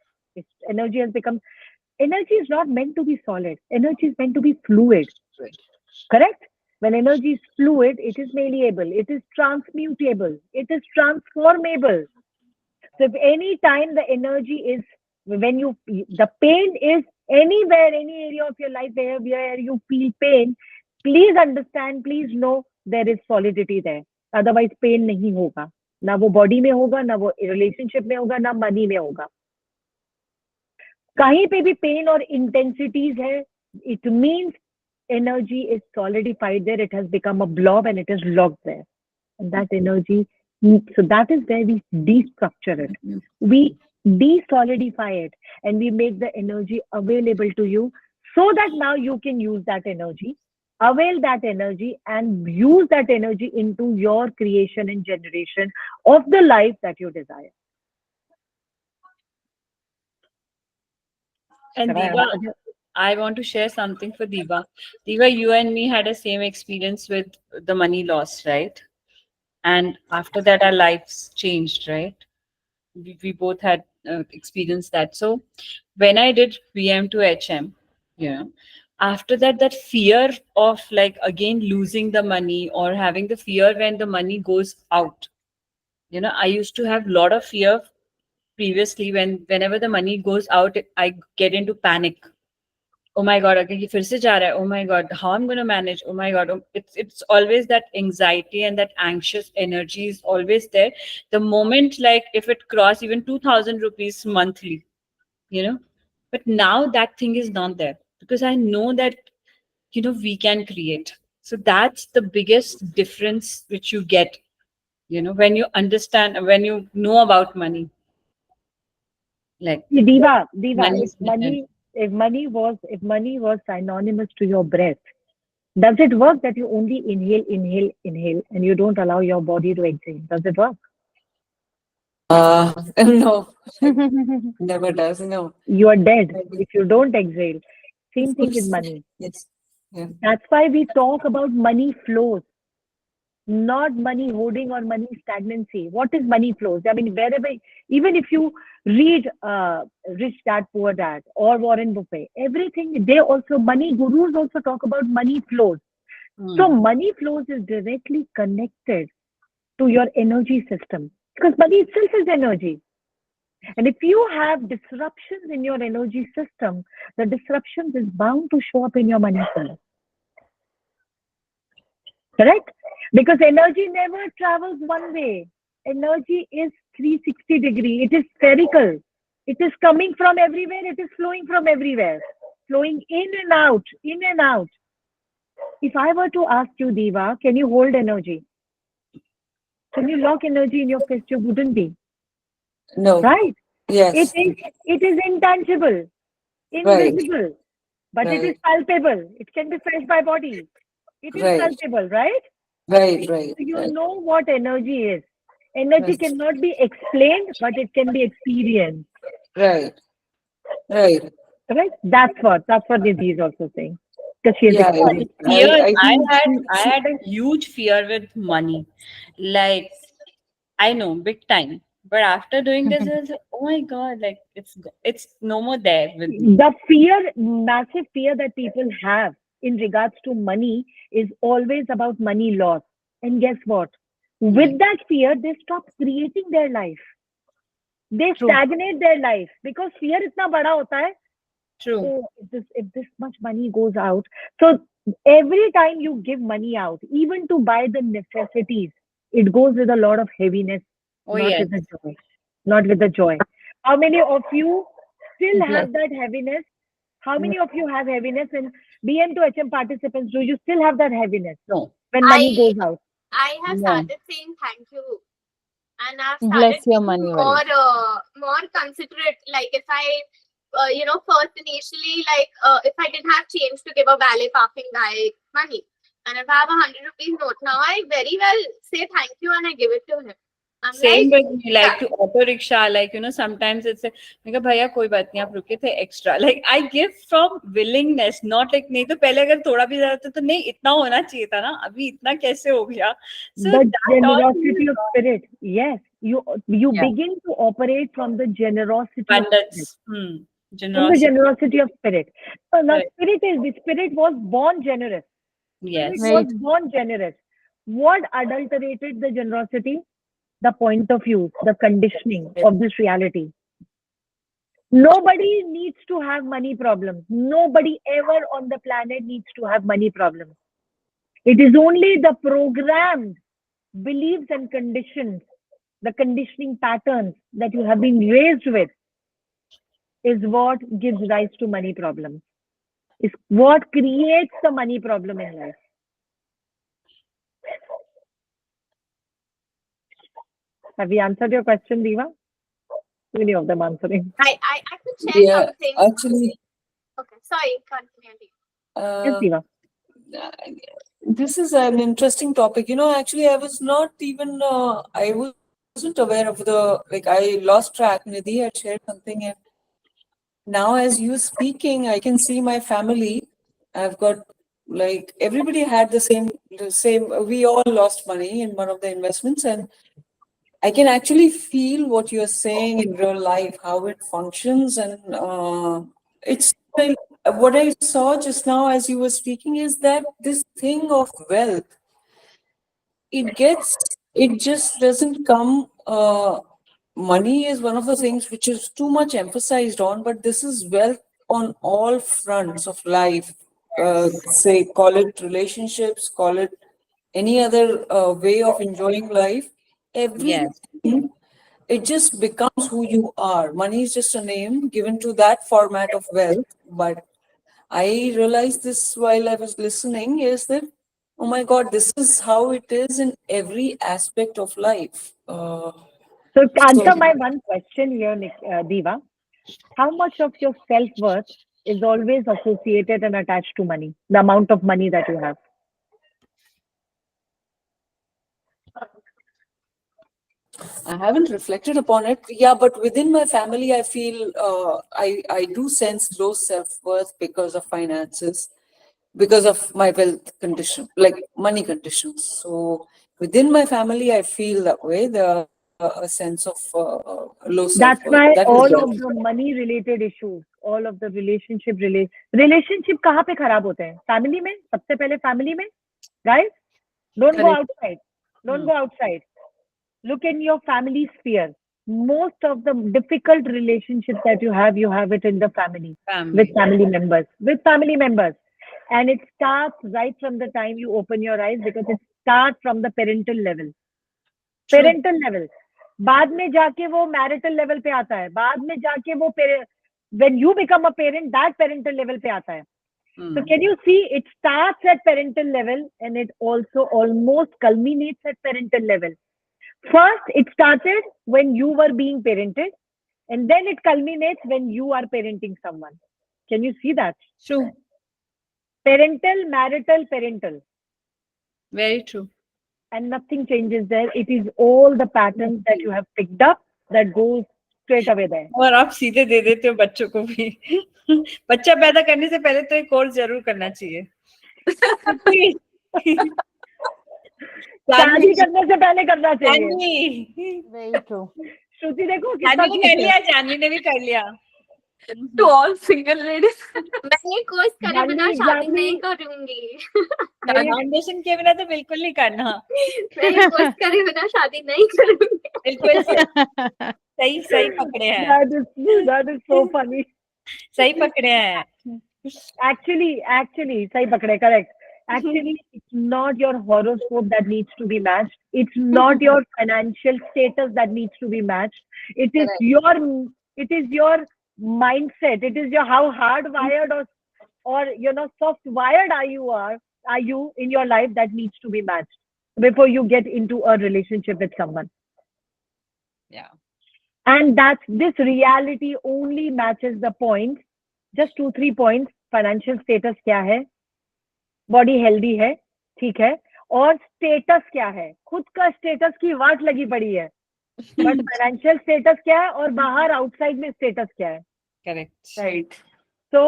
Energy is not meant to be solid. Energy is meant to be fluid. Correct? When energy is fluid, it is malleable, it is transmutable, it is transformable. So if any time the energy is, the pain is anywhere, any area of your life where you feel pain, please understand, please know there is solidity there. Otherwise pain nahi hoga. Na wo body mein hoga, na wo relationship mein hoga, na money mein hoga. कहीं पे भी pain or intensities है, it means energy is solidified there. It has become a blob and it is locked there. And that energy, so that is where we destructure it. We desolidify it and we make the energy available to you so that now you can use that energy, avail that energy, and use that energy into your creation and generation of the life that you desire. And Diva, I want to share something for Diva. Diva, you and me had a same experience with the money loss, right? And after that, our lives changed, right? We both had experienced that. So when I did VM to HM, after that, that fear of like again losing the money or having the fear when the money goes out, I used to have a lot of fear previously. Whenever the money goes out, I get into panic. Oh my god, okay, ye fir se ja raha hai. Oh my god, how I'm going to manage? Oh my god, it's always that anxiety and that anxious energy is always there. The moment, like if it cross even 2,000 rupees monthly, but now that thing is not there because I know that we can create. So that's the biggest difference which you get, when you understand, when you know about money. Like Diva, money if money was synonymous to your breath, does it work that you only inhale, and you don't allow your body to exhale? Does it work? No, never does. No. You are dead if you don't exhale. Same thing with money. Yes. Yeah. That's why we talk about money flows, not money hoarding or money stagnancy. What is money flows? I mean, wherever, even if you read Rich Dad Poor Dad or Warren Buffett, everything, money gurus also talk about money flows. So money flows is directly connected to your energy system because money itself is energy. And if you have disruptions in your energy system, the disruptions is bound to show up in your money flow. Correct? Because energy never travels one way. Energy is 360 degree. It is spherical. It is coming from everywhere. It is flowing from everywhere. Flowing in and out, in and out. If I were to ask you, Diva, can you hold energy? Can you lock energy in your fist? You wouldn't be. No. Right? Yes. It is intangible, Right. invisible, but it is Right. palpable. It can be felt by body. It is Right. palpable, right? Right. Right. So you Right. know what energy is. Energy Right. cannot be explained, but it can be experienced. Right. Right. Right? That's what Nidhi is also saying. Because she has Yeah. experienced. Fear. I I think had I had a huge fear with money. Like, I know, big time. But after doing this, I was like, oh my god, like it's no more there with me. The fear, massive fear that people have in regards to money is always about money loss. And guess what? Yeah. With that fear, they stop creating their life. They True. stagnate their life because fear इतना बड़ा होता है. True. Oh, if this much money goes out. So every time you give money out, even to buy the necessities, it goes with a lot of heaviness, Oh not yes. with the joy. Not with the joy. How many of you still Bless. have that heaviness? How many of you have heaviness? And BM to HM participants, do you still have that heaviness No. when money goes out? I have No. started saying thank you, and I've Bless started your being money well. more considerate. Like if I, first initially, like if I didn't have change to give a valet parking guy money, and if I have 100 rupees note, now I very well say thank you and I give it to him. I'm Same like, with me, yeah, like to auto rickshaw, like sometimes it's like, मैं कहा भैया कोई बात नहीं आप रुके थे extra. Like I give from willingness, not like नहीं तो पहले अगर थोड़ा भी ज्यादा था तो नहीं इतना होना चाहिए था ना अभी इतना कैसे हो गया. So The that taught me generosity a of lot. spirit. Yes, you Yeah. begin to operate from the generosity of spirit. Abundance. From the Generosity. generosity of spirit. So now Correct. the spirit was born generous. Spirit Yes. was Right. born generous. What adulterated the generosity? The point of view, the conditioning of this reality. Nobody needs to have money problems. Nobody ever on the planet needs to have money problems. It is only the programmed beliefs and conditions, the conditioning patterns that you have been raised with is what gives rise to money problems. Is what creates the money problem in life. Have we answered your question, Diva? Many of them answering. I could share yeah. something. Actually, Okay, sorry, continue. Yes, uh, Diva. this is an interesting topic. Actually, I was not even. I wasn't aware of I lost track. Nidhi had shared something, and now as you speaking, I can see my family. I've got like everybody had the same. We all lost money in one of the investments, and I can actually feel what you're saying in real life, how it functions, and it's like, what I saw just now as you were speaking is that this thing of wealth, it just doesn't come. Money is one of the things which is too much emphasized on, but this is wealth on all fronts of life. Say, call it relationships, call it any other way of enjoying life. Yes. Everything, it just becomes who you are. Money is just a name given to that format of wealth. But I realized this while I was listening is that, oh my God, this is how it is in every aspect of life. So So answer my one question here, Diva. How much of your self-worth is always associated and attached to money? The amount of money that you have. I haven't reflected upon it. Yeah, but within my family, I feel I do sense low self worth because of finances, because of my wealth condition, like money conditions. So within my family, I feel that way. A sense of low self That's worth. why That is all there. of the money related issues, all of the relationship कहाँ पे खराब होते हैं? Family में, सबसे पहले family में, guys. Don't go Correct. outside. Don't go outside. Look in your family sphere. most of the difficult relationships that you have it in the family, with Family. family members, with family members. And it starts right from the time you open your eyes, because it starts from the parental level. True. Parental level, बाद में जाके वो marital level पे आता है, बाद में जाके वो when you become a parent, that parental level पे आता है. So can you see, it starts at parental level and it also almost culminates at parental level. First, it started when you were being parented, and then it culminates when you are parenting someone. Can you see that? True. Parental, marital, parental. Very true. And nothing changes there. It is all the patterns that you have picked up that goes straight away there. और आप सीधे दे देते हो बच्चों को भी. बच्चा पैदा करने से पहले तो एक कोर्स जरूर करना चाहिए. शादी करने से पहले करना चाहिए. जानवी. Very true. श्रुति देखो कितना जानवी ने कर लिया, जानवी ने भी कर लिया. To all single ladies. मैं ये कोर्स करे बिना शादी नहीं करूंगी. फाउंडेशन के बिना तो बिल्कुल नहीं करना. मैं ये कोर्स करे बिना शादी नहीं करूंगी. बिल्कुल सही सही पकड़े हैं. That is so funny. सही पकड़े हैं. Actually, सही पकड़े, correct. Actually, it's not your horoscope that needs to be matched. It's not your financial status that needs to be matched. It is your mindset. It is your how hardwired or soft wired are you in your life that needs to be matched before you get into a relationship with someone. Yeah. And this reality only matches the points, just 2-3 points. Financial status क्या है, body healthy है, ठीक है, और status क्या है, खुद का स्टेटस की वाट लगी पड़ी है, बट फाइनेंशियल स्टेटस क्या है और बाहर आउटसाइड में स्टेटस क्या है. Correct. Right. So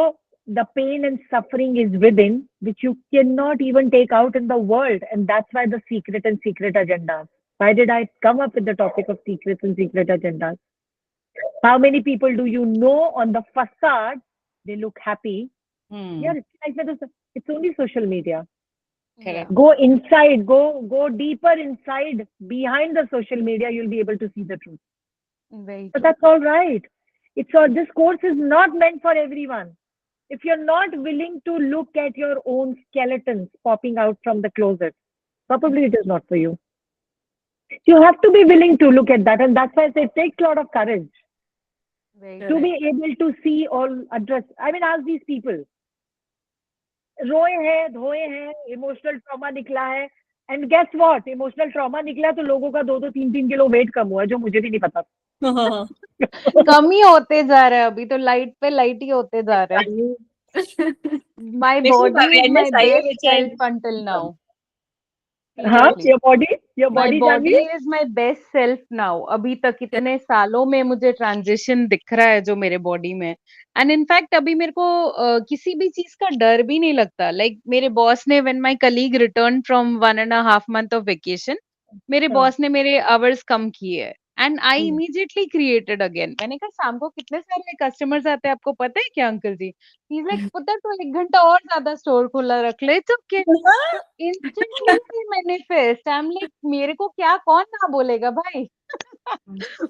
the pain and suffering is within, which you cannot even take out in the world, and that's why the secret and secret agendas. Why did I come up with the topic of secrets and secret agendas? How many people do you know on the facade they look happy? Yeah, it's only social media. Correct. Go inside, go deeper inside, behind the social media, you'll be able to see the truth. Very But true. that's all right. This course is not meant for everyone. If you're not willing to look at your own skeletons popping out from the closet, probably it is not for you. You have to be willing to look at that, and that's why I say it takes a lot of courage Very to be able to see or address. I mean, ask these people. रोए हैं, धोए हैं, emotional trauma निकला है, and guess what, emotional trauma निकला तो लोगों का 2-2 3-3 किलो वेट कम हुआ है, जो मुझे भी नहीं पता. कम ही होते जा रहा है, अभी तो लाइट पे लाइट ही होते जा रहा है. My This is body is my awareness, I best which I- self until now. हाँ, Seriously. your My body body Janvi. is my best self now. अभी तक इतने सालों में मुझे ट्रांजिशन दिख रहा है जो मेरे बॉडी में. एंड इनफैक्ट अभी मेरे को किसी भी चीज का डर भी नहीं लगता. लाइक मेरे बॉस ने when my colleague return from 1.5 month of vacation, मेरे बॉस ने मेरे आवर्स कम किए and I immediately created again. मैंने कहा शाम को कितने सारे कस्टमर्स आते हैं, आपको पता है क्या uncle ji? He is like पुत्र तो 1 घंटा और ज्यादा स्टोर खुला रख ले. तो instantly manifest. I am like मेरे को क्या कौन ना बोलेगा भाई.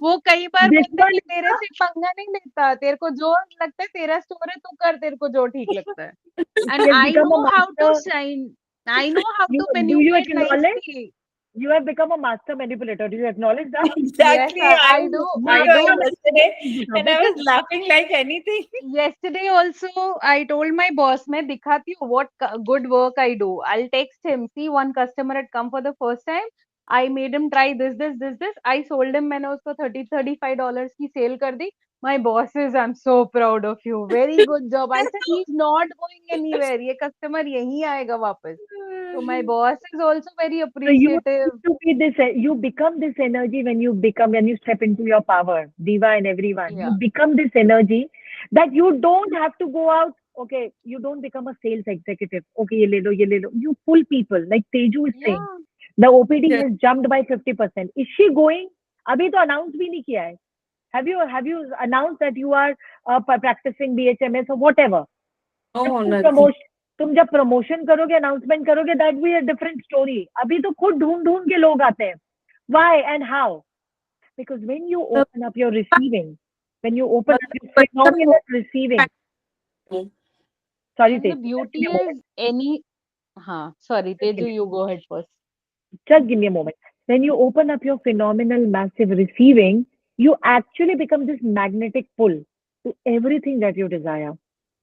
वो कई बार बोलते हैं कि तेरे से पंगा नहीं लेता, तेरे को जो लगता है तेरा स्टोर है तो कर, तेरे को जो ठीक लगता है. And I know how to shine, I know how to Do you manipulate acknowledge? Nicely. You have become a master manipulator. Do you acknowledge that? Exactly. Yes, I was do. listening I to do. it yesterday and I was laughing like anything. Yesterday also I told my boss, मैं दिखाती हूँ what good work I do. I'll text him. See, one customer had come for the first time. I made him try this. I sold him. मैंने उसको $35 की cell कर दी. My boss says, I'm so proud of you. Very good job. I said, he's not going anywhere. ये customer यहीं आएगा वापस. So my boss is also very So you appreciative. to be this, you become this energy when you step into your power, Diva and everyone. Yeah. You become this energy that you don't have to go out. Okay, you don't become a sales executive. Okay, ye le lo, ye le lo. You pull people like Teju is saying. Yeah. The OPD Yeah. has jumped by 50%. Is she going? अभी तो announce भी नहीं किया है. Have you announced that you are practicing BHMS or whatever? No, nothing. Promotion, तुम जब promotion करोगे, announcement करोगे, that be a different story. अभी तो खुद ढूंढ ढूंढ के लोग आते हैं. Why and how? Because when you open up your receiving, when you open up your but phenomenal receiving, sorry, And the Teju, just give beauty me a moment. is any sorry, Just give Teju, me, you go ahead first. just give me a moment. When you open up your phenomenal, massive receiving, you actually become this magnetic pull to everything that you desire.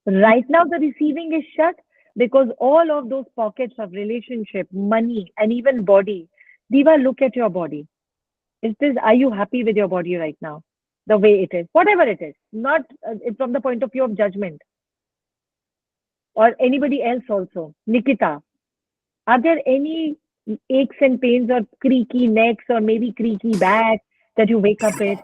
Right now, the receiving is shut because all of those pockets of relationship, money, and even body. Diva, look at your body. Are you happy with your body right now? The way it is, whatever it is, not from the point of view of judgment or anybody else also. Nikita, are there any aches and pains or creaky necks or maybe creaky back that you wake up with?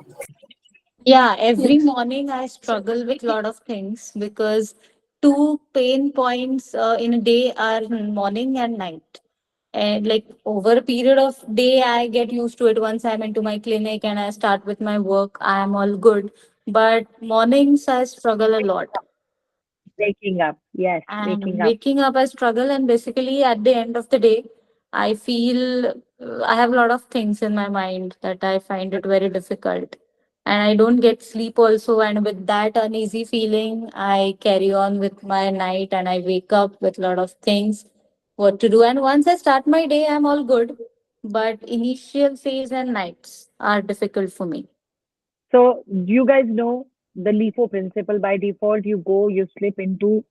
Yeah, every morning I struggle with a lot of things because two pain points in a day are morning and night. And like over a period of day, I get used to it. Once I'm into my clinic and I start with my work, I am all good. But mornings I struggle a lot. Waking up. Yes, And waking up. waking up, I struggle. And basically, at the end of the day, I feel I have a lot of things in my mind that I find it very difficult. And I don't get sleep also. And with that uneasy feeling, I carry on with my night and I wake up with a lot of things what to do. And once I start my day, I'm all good. But initial phase and nights are difficult for me. So, do you guys know the LIFO principle? By default, you go, you slip into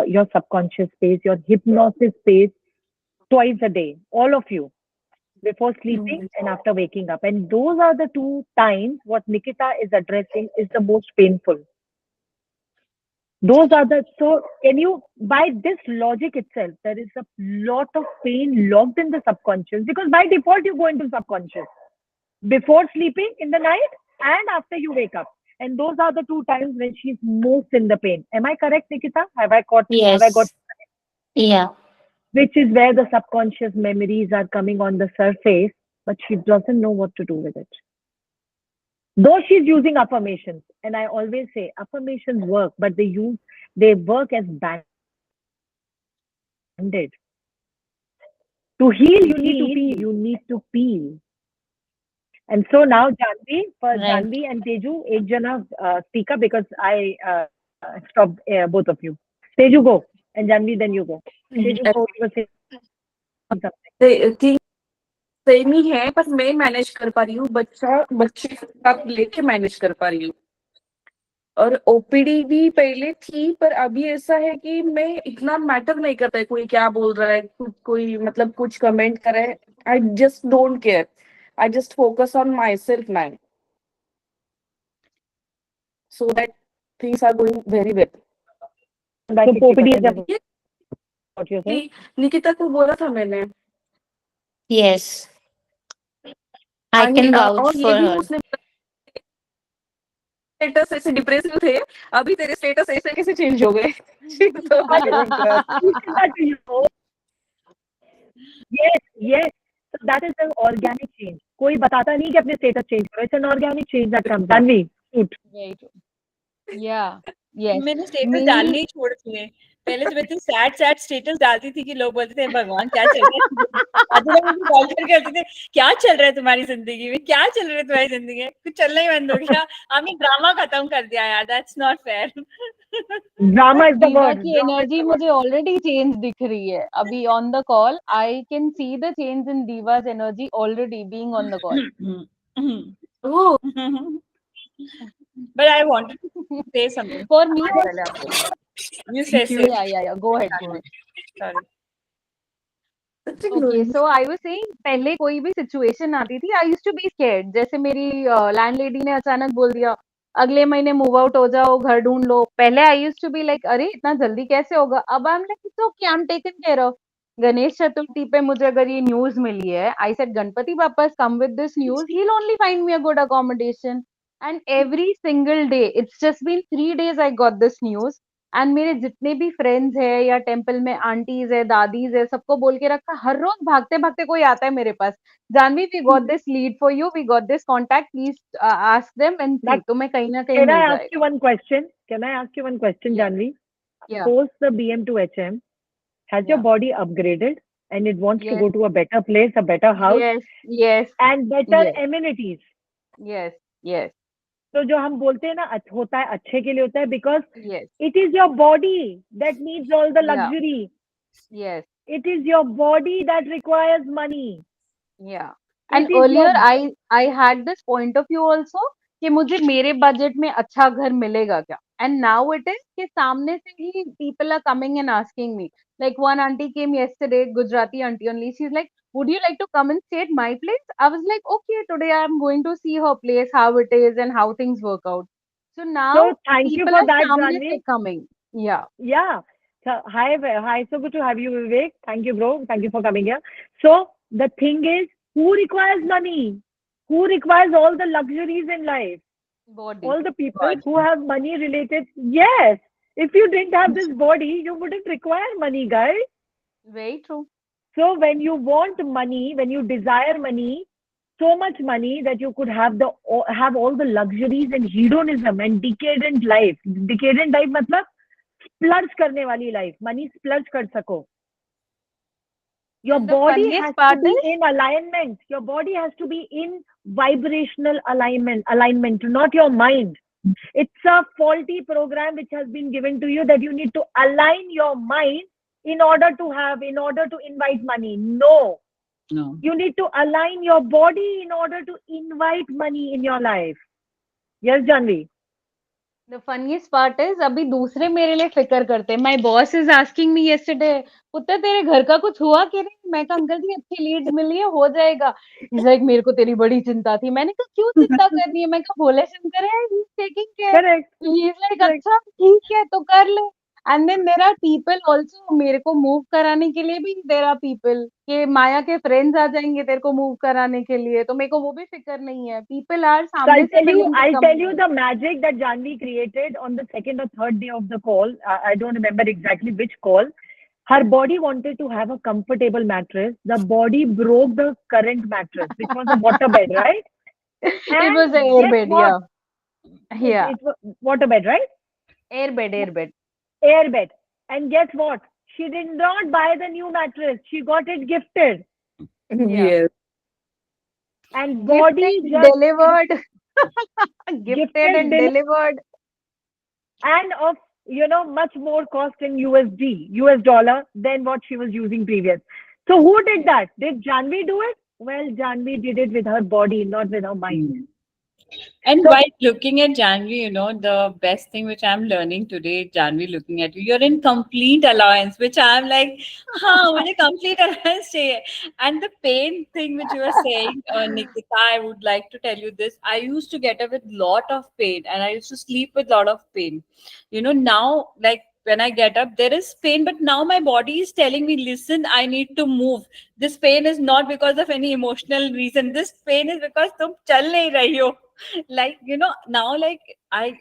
your subconscious space, your hypnosis space twice a day, all of you, before sleeping Mm. and after waking up. And those are the two times what Nikita is addressing is the most painful. Those are the, so can you, by this logic itself, there is a lot of pain locked in the subconscious because by default you go into subconscious before sleeping in the night and after you wake up. And those are the two times when she's most in the pain. Am I correct, Nikita? Have I got, Yes. Yeah. which is where the subconscious memories are coming on the surface, but she doesn't know what to do with it. Though she's using affirmations, and I always say affirmations work, but they work as banded. To heal, you need to peel. You need to peel. And so now, Janvi, for Right. Janvi and Teju, ek jana speak up because I stopped both of you. Teju, go. And Janvi, then you go. Teju, go. You were saying something. Thing same ही है पर मैं manage कर पा रही हूँ बच्चे के साथ लेके मैनेज कर पा रही हूँ और ओपीडी भी पहले थी पर अभी ऐसा है कि मैं इतना मैटर नहीं करता है कोई क्या बोल रहा है कोई मतलब कुछ कमेंट कर रहा है I just don't care I just focus on myself now so that things are going very well So, POPD is about what you're saying. Nikita को बोला था मैंने Yes. I can vouch और ये for भी her. उसने status ऐसे depressive थे अभी तेरे स्टेटस ऐसे कैसे चेंज हो गए तो But that to you. Yes, yes. So that is an organic change. कोई बताता नहीं कि अपने status change करो. It's an organic change that comes up. Tanvi, shoot. Very true. Yeah. Yes. मैंने स्टेटस Me. डालने ही छोड़ दिए। पहले तो मैं इतनी सैड स्टेटस डालती थी कि लोग बोलते थे भगवान क्या चल रहा है? अधूरा मुझे कॉल करके कहते थे क्या चल रहा है तुम्हारी जिंदगी में? क्या चल रहा है तुम्हारी जिंदगी में? कुछ चलना ही बंद हो गया। हमने ड्रामा खत्म कर दिया यार। That's not fair. Drama is the दीवा word. की Drama is energy the word. मुझे ऑलरेडी चेंज दिख रही है अभी on the call I can see the change in Diva's energy already being on the call oh But I wanted to say something. For me पहले आपको। You say thank you या go ahead Sorry. Okay so I was saying पहले कोई भी situation आती थी I used to be scared जैसे मेरी लैंडलेडी ने अचानक बोल दिया अगले महीने मूव आउट हो जाओ घर ढूंढ लो पहले I used to be like अरे इतना जल्दी कैसे होगा अब I am like it's okay I am taken care of Ganesh Chaturthi पे मुझे अगर ये न्यूज मिली है आई said Ganpati Bappa come with this news he will only find me a good accommodation and every single day it's just been 3 days I got this news and मेरे जितने भी friends है या टेम्पल में आंटीज है दादीज है सबको बोल के रखा हर रोज भागते भागते कोई आता है मेरे पास Janhvi we got this lead for you we got this contact please ask them and see But तुम्हें कहीं ना कहीं can I मिल ask you जाएगा one question? Can I ask you one question, या Janvi? या Post the BM to HM, has your या body upgraded and it wants to yes go to a better place, a better house, yes yes and better yes amenities? Yes, yes, तो जो हम बोलते हैं ना होता है अच्छे के लिए होता है, because yes, it is your body that needs all the yeah, luxury. yes. It is your body that requires money. Yeah. It And is your earlier I had this point of view also कि मुझे मेरे budget में अच्छा घर मिलेगा क्या, and now it is कि सामने से ही people are coming and asking me, like one auntie came yesterday, Gujarati auntie only, she's like, would you like to come and stay at my place? I was like, okay, today I'm going to see her place, how it is and how things work out. So now so thank you people for are that, सामने Janvi. से coming. Yeah. Yeah. So, hi, so good to have you, Vivek. Thank you, bro. Thank you for coming here. So the thing is, who requires money? Who requires all the luxuries in life? Body. All the people who Body. have money related. Yes. If you didn't have this body, you wouldn't require money, guys. Very true. So when you want money, when you desire money, so much money that you could have all the luxuries and hedonism and decadent life. Decadent life मतलब splurge करने वाली life. Money splurge कर सको. Your And the body has funniest to part be is, in alignment. Your body has to be in vibrational alignment, not your mind. It's a faulty program which has been given to you that you need to align your mind in order to invite money. No. No. You need to align your body in order to invite money in your life. Yes, Janvi. the funniest part is अभी दूसरे मेरे लिए फिक्र करते हैं. My boss is asking me yesterday, पुत्र तेरे घर का कुछ हुआ कि नहीं? मैं कहा अंकल जी अच्छी लीड्स मिली है, हो जाएगा. He's like, मेरे को तेरी बड़ी चिंता थी. मैंने कहा क्यों चिंता करनी है? मैं कहा भोले शंकर है, he's taking care. Correct. He's like, Correct. अच्छा ठीक है तो कर ले. And then there are people also, मेरे को मूव कराने के लिए भी there are people कि माया के फ्रेंड्स आ जाएंगे तेरे को मूव कराने के लिए, तो मेरे को वो भी फिक्र नहीं है. People are So सामने से willing to I'll come tell to you me. the magic that Janvi created on the second or third day of the call. I don't remember exactly which call. Her body wanted to have a comfortable mattress. The body broke the current mattress, which was a water bed, right? It was a And guess airbed, what? yeah. Yeah, It was water bed, right? airbed. Air bed. And guess what? She did not buy the new mattress. She got it gifted. Yeah. Yes. And Gifted, body just delivered. Gifted gifted and delivered. and of much more cost in US dollar than what she was using previous. So who did that? Did Janvi do it? Well, Janvi did it with her body, not with her mind. Mm. And So while looking at Janvi, the best thing which I'm learning today, Janvi, looking at you, you're in complete allowance, which I'm like, मुझे complete allowance चाहिए. And the pain thing which you were saying, Nikita, I would like to tell you this. I used to get up with lot of pain and I used to sleep with lot of pain. Now, like when I get up, there is pain, but now my body is telling me, listen, I need to move. This pain is not because of any emotional reason. This pain is because तुम चल नहीं रही हो. Like now, like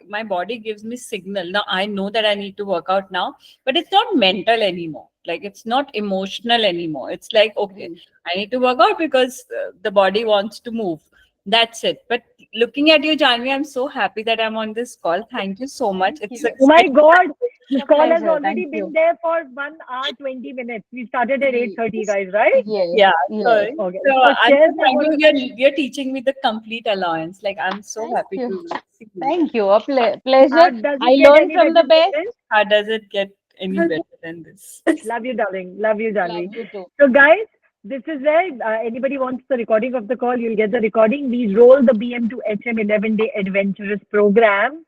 my body gives me signal. Now I know that I need to work out now, but it's not mental anymore. Like it's not emotional anymore. It's like, okay, Agree. I need to work out because the body wants to move. That's it. But looking at you, Janvi, I'm so happy that I'm on this call. Thank you so much. Thank It's a you. oh my God, It's this a call has pleasure. already Thank been you. there for 1 hour 20 minutes. We started at Ye- 8:30, guys, right? Yes, yeah. yes. So, Okay. so So I'm cheers. so I'm thankful gonna you're teaching me the complete allowance. Like I'm so Thank happy you. to see you. Thank you. A pleasure. does I it get learned any from better the than best. this? How does it get any better than this? Love you, darling. Love you, Love Janvi. you too. So, guys, this is where anybody wants the recording of the call, you'll get the recording. We roll the BM to HM 11-day adventurous program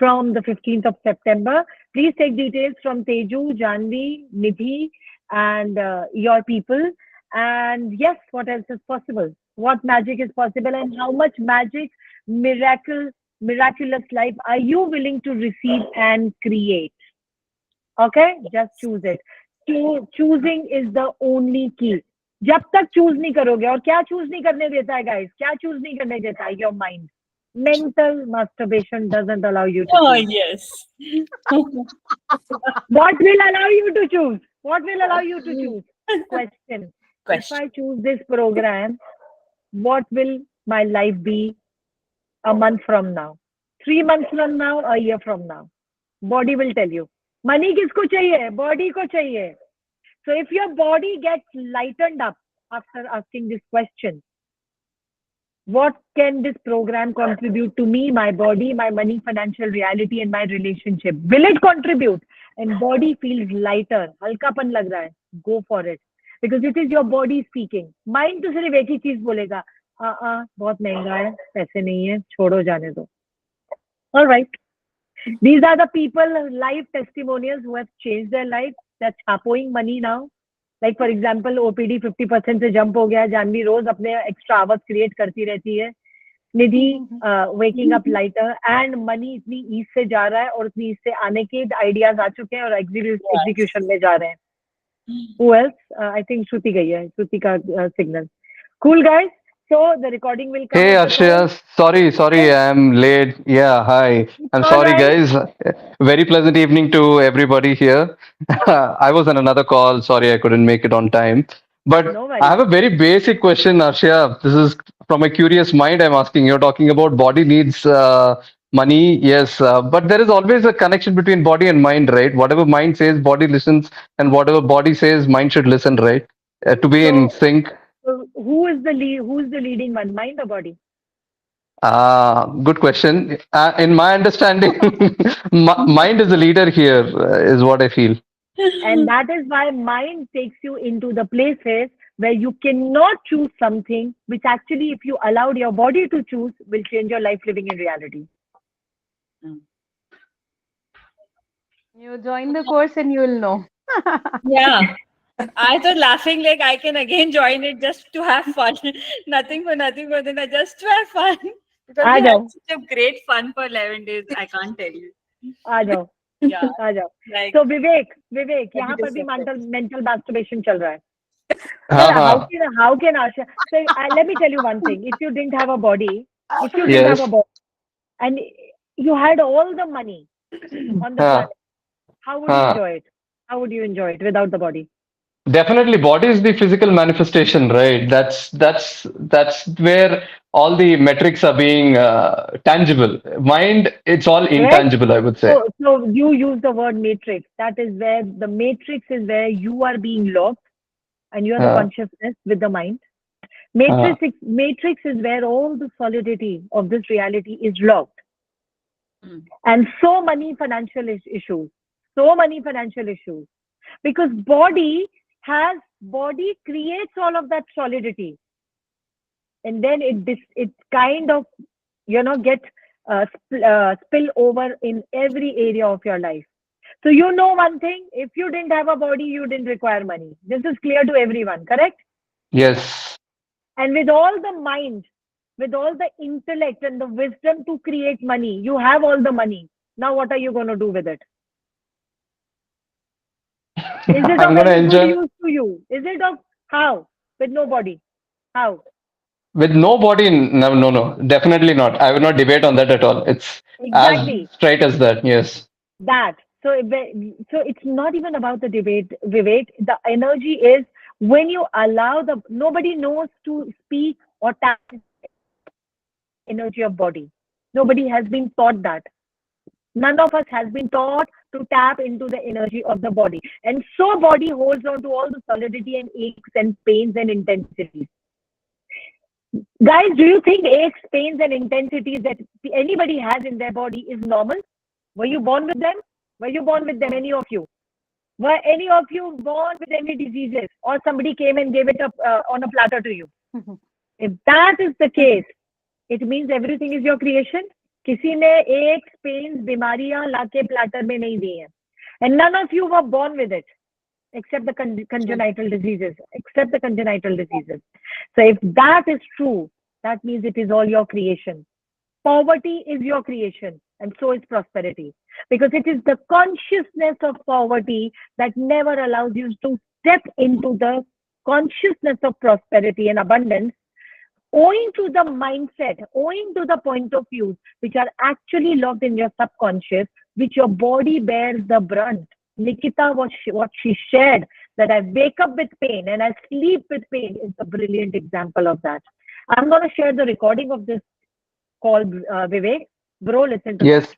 from the 15th of September. Please take details from Teju, Janvi, Nidhi, and your people. And yes, what else is possible? What magic is possible, and how much magic, miraculous life are you willing to receive and create? Okay, just choose it. Choosing is the only key. जब तक choose नहीं करोगे, और क्या choose नहीं करने देता है गाइस, क्या चूज नहीं करने देता है? Your mind. Mental masturbation doesn't allow you to Oh choose. yes. What will allow you to choose? What will allow you to choose? Question. If Question. I choose this program, what will my life be a month from now? 3 months from now, a year from now? Body will tell you. Money किसको चाहिए? Body को चाहिए. So if your body gets lightened up after asking this question, What can this program contribute to me, my body, my money, financial reality, and my relationship? Will it contribute? And body feels lighter, हल्कापन लग रहा है. Go for it. Because it is your body speaking. Mind तो सिर्फ एक ही चीज बोलेगा, बहुत महंगा है, पैसे नहीं है, छोड़ो जाने दो. All right. These are the people, life testimonials who have changed their life. They're chapoing money now. Like for example, OPD 50% से jump हो गया. जानवी रोज अपने extra hours create करती रहती है. निधि waking up lighter and money इतनी ease से जा रहा है और उतनी ease से आने के ideas आ चुके हैं और execution में जा रहे हैं. Who else? I think Shruti गई है. Shruti का signal. Cool guys. So the recording will come. Hey of the call. Arshia, sorry, I'm late. Yeah, hi. I'm All sorry, right. guys. Very pleasant evening to everybody here. I was on another call. Sorry, I couldn't make it on time. But No I worries. have a very basic question, Arshia. This is from a curious mind I'm asking. You're talking about body needs money, yes, but there is always a connection between body and mind, right? Whatever mind says, body listens, and whatever body says, mind should listen, right? To be in So sync. who is the leading one, mind or body? Good question. In my understanding, mind is the leader here, is what I feel. And that is why mind takes you into the places where you cannot choose something which actually, if you allowed your body to choose, will change your life living in reality. You join the course and you will know. Yeah. I thought laughing like I can again join it just to have fun. Nothing for nothing, but then just to have fun. Because uh we had जाओ, such a great fun for 11 days. I can't tell you. आ जाओ, Yeah. आ जाओ. Like, So विवेक, यहाँ bit पर is भी separate. mental masturbation चल रहा है. Ha Sir, ha. how can Asha? So let me tell you one thing. If you didn't have a body, if you didn't have a Yes. body, and you had all the money on the Ha planet, how would you ha. enjoy it? How would you enjoy it without the body? Definitely, body is the physical manifestation, right? That's where all the metrics are being tangible. Mind, it's all Correct? intangible, I would say. So you use the word matrix. That is where the matrix is where you are being locked and you are the Ha consciousness with the mind. ha. Matrix is where all the solidity of this reality is locked. Mm. And so many financial issues. So many financial issues. Because body creates all of that solidity. And then it kind of, get spill over in every area of your life. So you know one thing, if you didn't have a body, you didn't require money. This is clear to everyone, correct? Yes. And with all the mind, with all the intellect and the wisdom to create money, you have all the money. Now what are you going to do with it? Is it I'm of gonna any good enjoy use to you? Is it of how? With no body. How? with no body. No, no, no. Definitely not. I will not debate on that at all. It's as Exactly. straight as that. Yes. That. So it's not even about the debate, Vivek. The energy is when you allow nobody knows to speak or tap energy of body. Nobody has been taught that. None of us has been taught to tap into the energy of the body. And so body holds on to all the solidity and aches and pains and intensities. Guys, do you think aches, pains and intensities that anybody has in their body is normal? Were you born with them? Were you born with them, any of you? Were any of you born with any diseases or somebody came and gave it up on a platter to you? If that is the case, it means everything is your creation. किसी ने aches, pains, बीमारियां लाके platter में नहीं दी हैं. And none of you were born with it, except the congenital diseases. Except the congenital diseases. So if that is true, that means it is all your creation. Poverty is your creation, and so is prosperity. Because it is the consciousness of poverty that never allows you to step into the consciousness of prosperity and abundance, owing to the mindset, owing to the point of view, which are actually locked in your subconscious, which your body bears the brunt. Nikita, what she shared, that I wake up with pain and I sleep with pain, is a brilliant example of that. I'm going to share the recording of this call, Vivek. Bro, listen to that. Yes.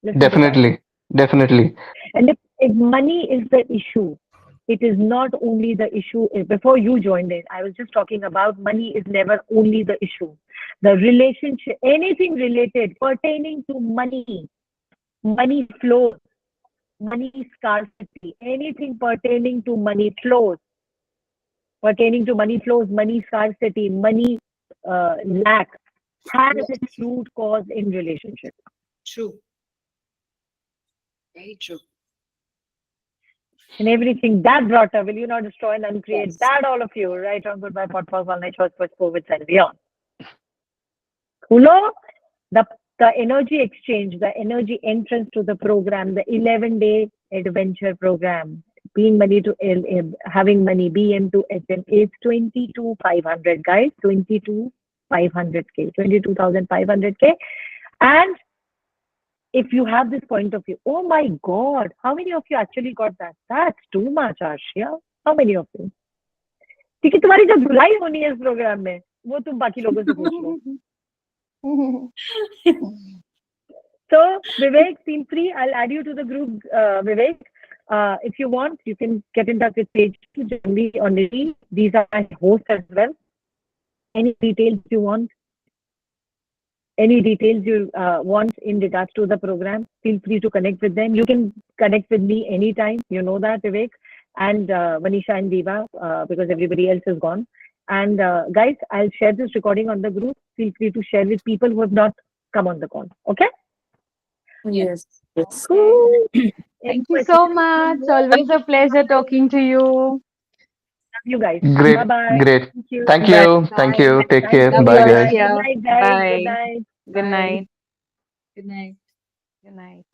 Listen to that. Definitely. Definitely. And if money is the issue, it is not only the issue. Before you joined in, I was just talking about money is never only the issue. The relationship, anything related pertaining to money, money flows, money scarcity, anything pertaining to money flows, money scarcity, money lack has its root cause in relationship. True. Very true. And everything that brought up, will you not destroy and uncreate that all of you, right on goodbye, podcast, all night shows, first COVID and beyond. Hulo, the the energy exchange, the energy entrance to the program, the 11-day adventure program, being money to having money, BM to HM is 22,500 guys, 22,500K, 22,500K. And if you have this point of view, oh my God, how many of you actually got that? That's too much, Arshia. How many of you? क्योंकि तुम्हारी जो धुलाई होनी है इस programme में वो तुम बाकी लोगों से पूछ लो. So Vivek, feel free. I'll add you to the group, Vivek. If you want, you can get in touch with Page Janvi or Nidhi. These are my hosts as well. Any details you want? Any details you want in regards to the program, feel free to connect with them. You can connect with me anytime. You know that, Vivek, and Manisha and Diva, because everybody else is gone. And guys, I'll share this recording on the group. Feel free to share with people who have not come on the call. Okay? Yes. Yes. Cool. Thank you so much. Always a pleasure talking to you. Love you guys. Great, Bye-bye. great. Thank you. Thank Bye. you. Thank you. Take Thank care. you. Love Bye, you, guys. Good Arshia. night, guys. Good Bye. night. Good Bye. night. Good night. Good night.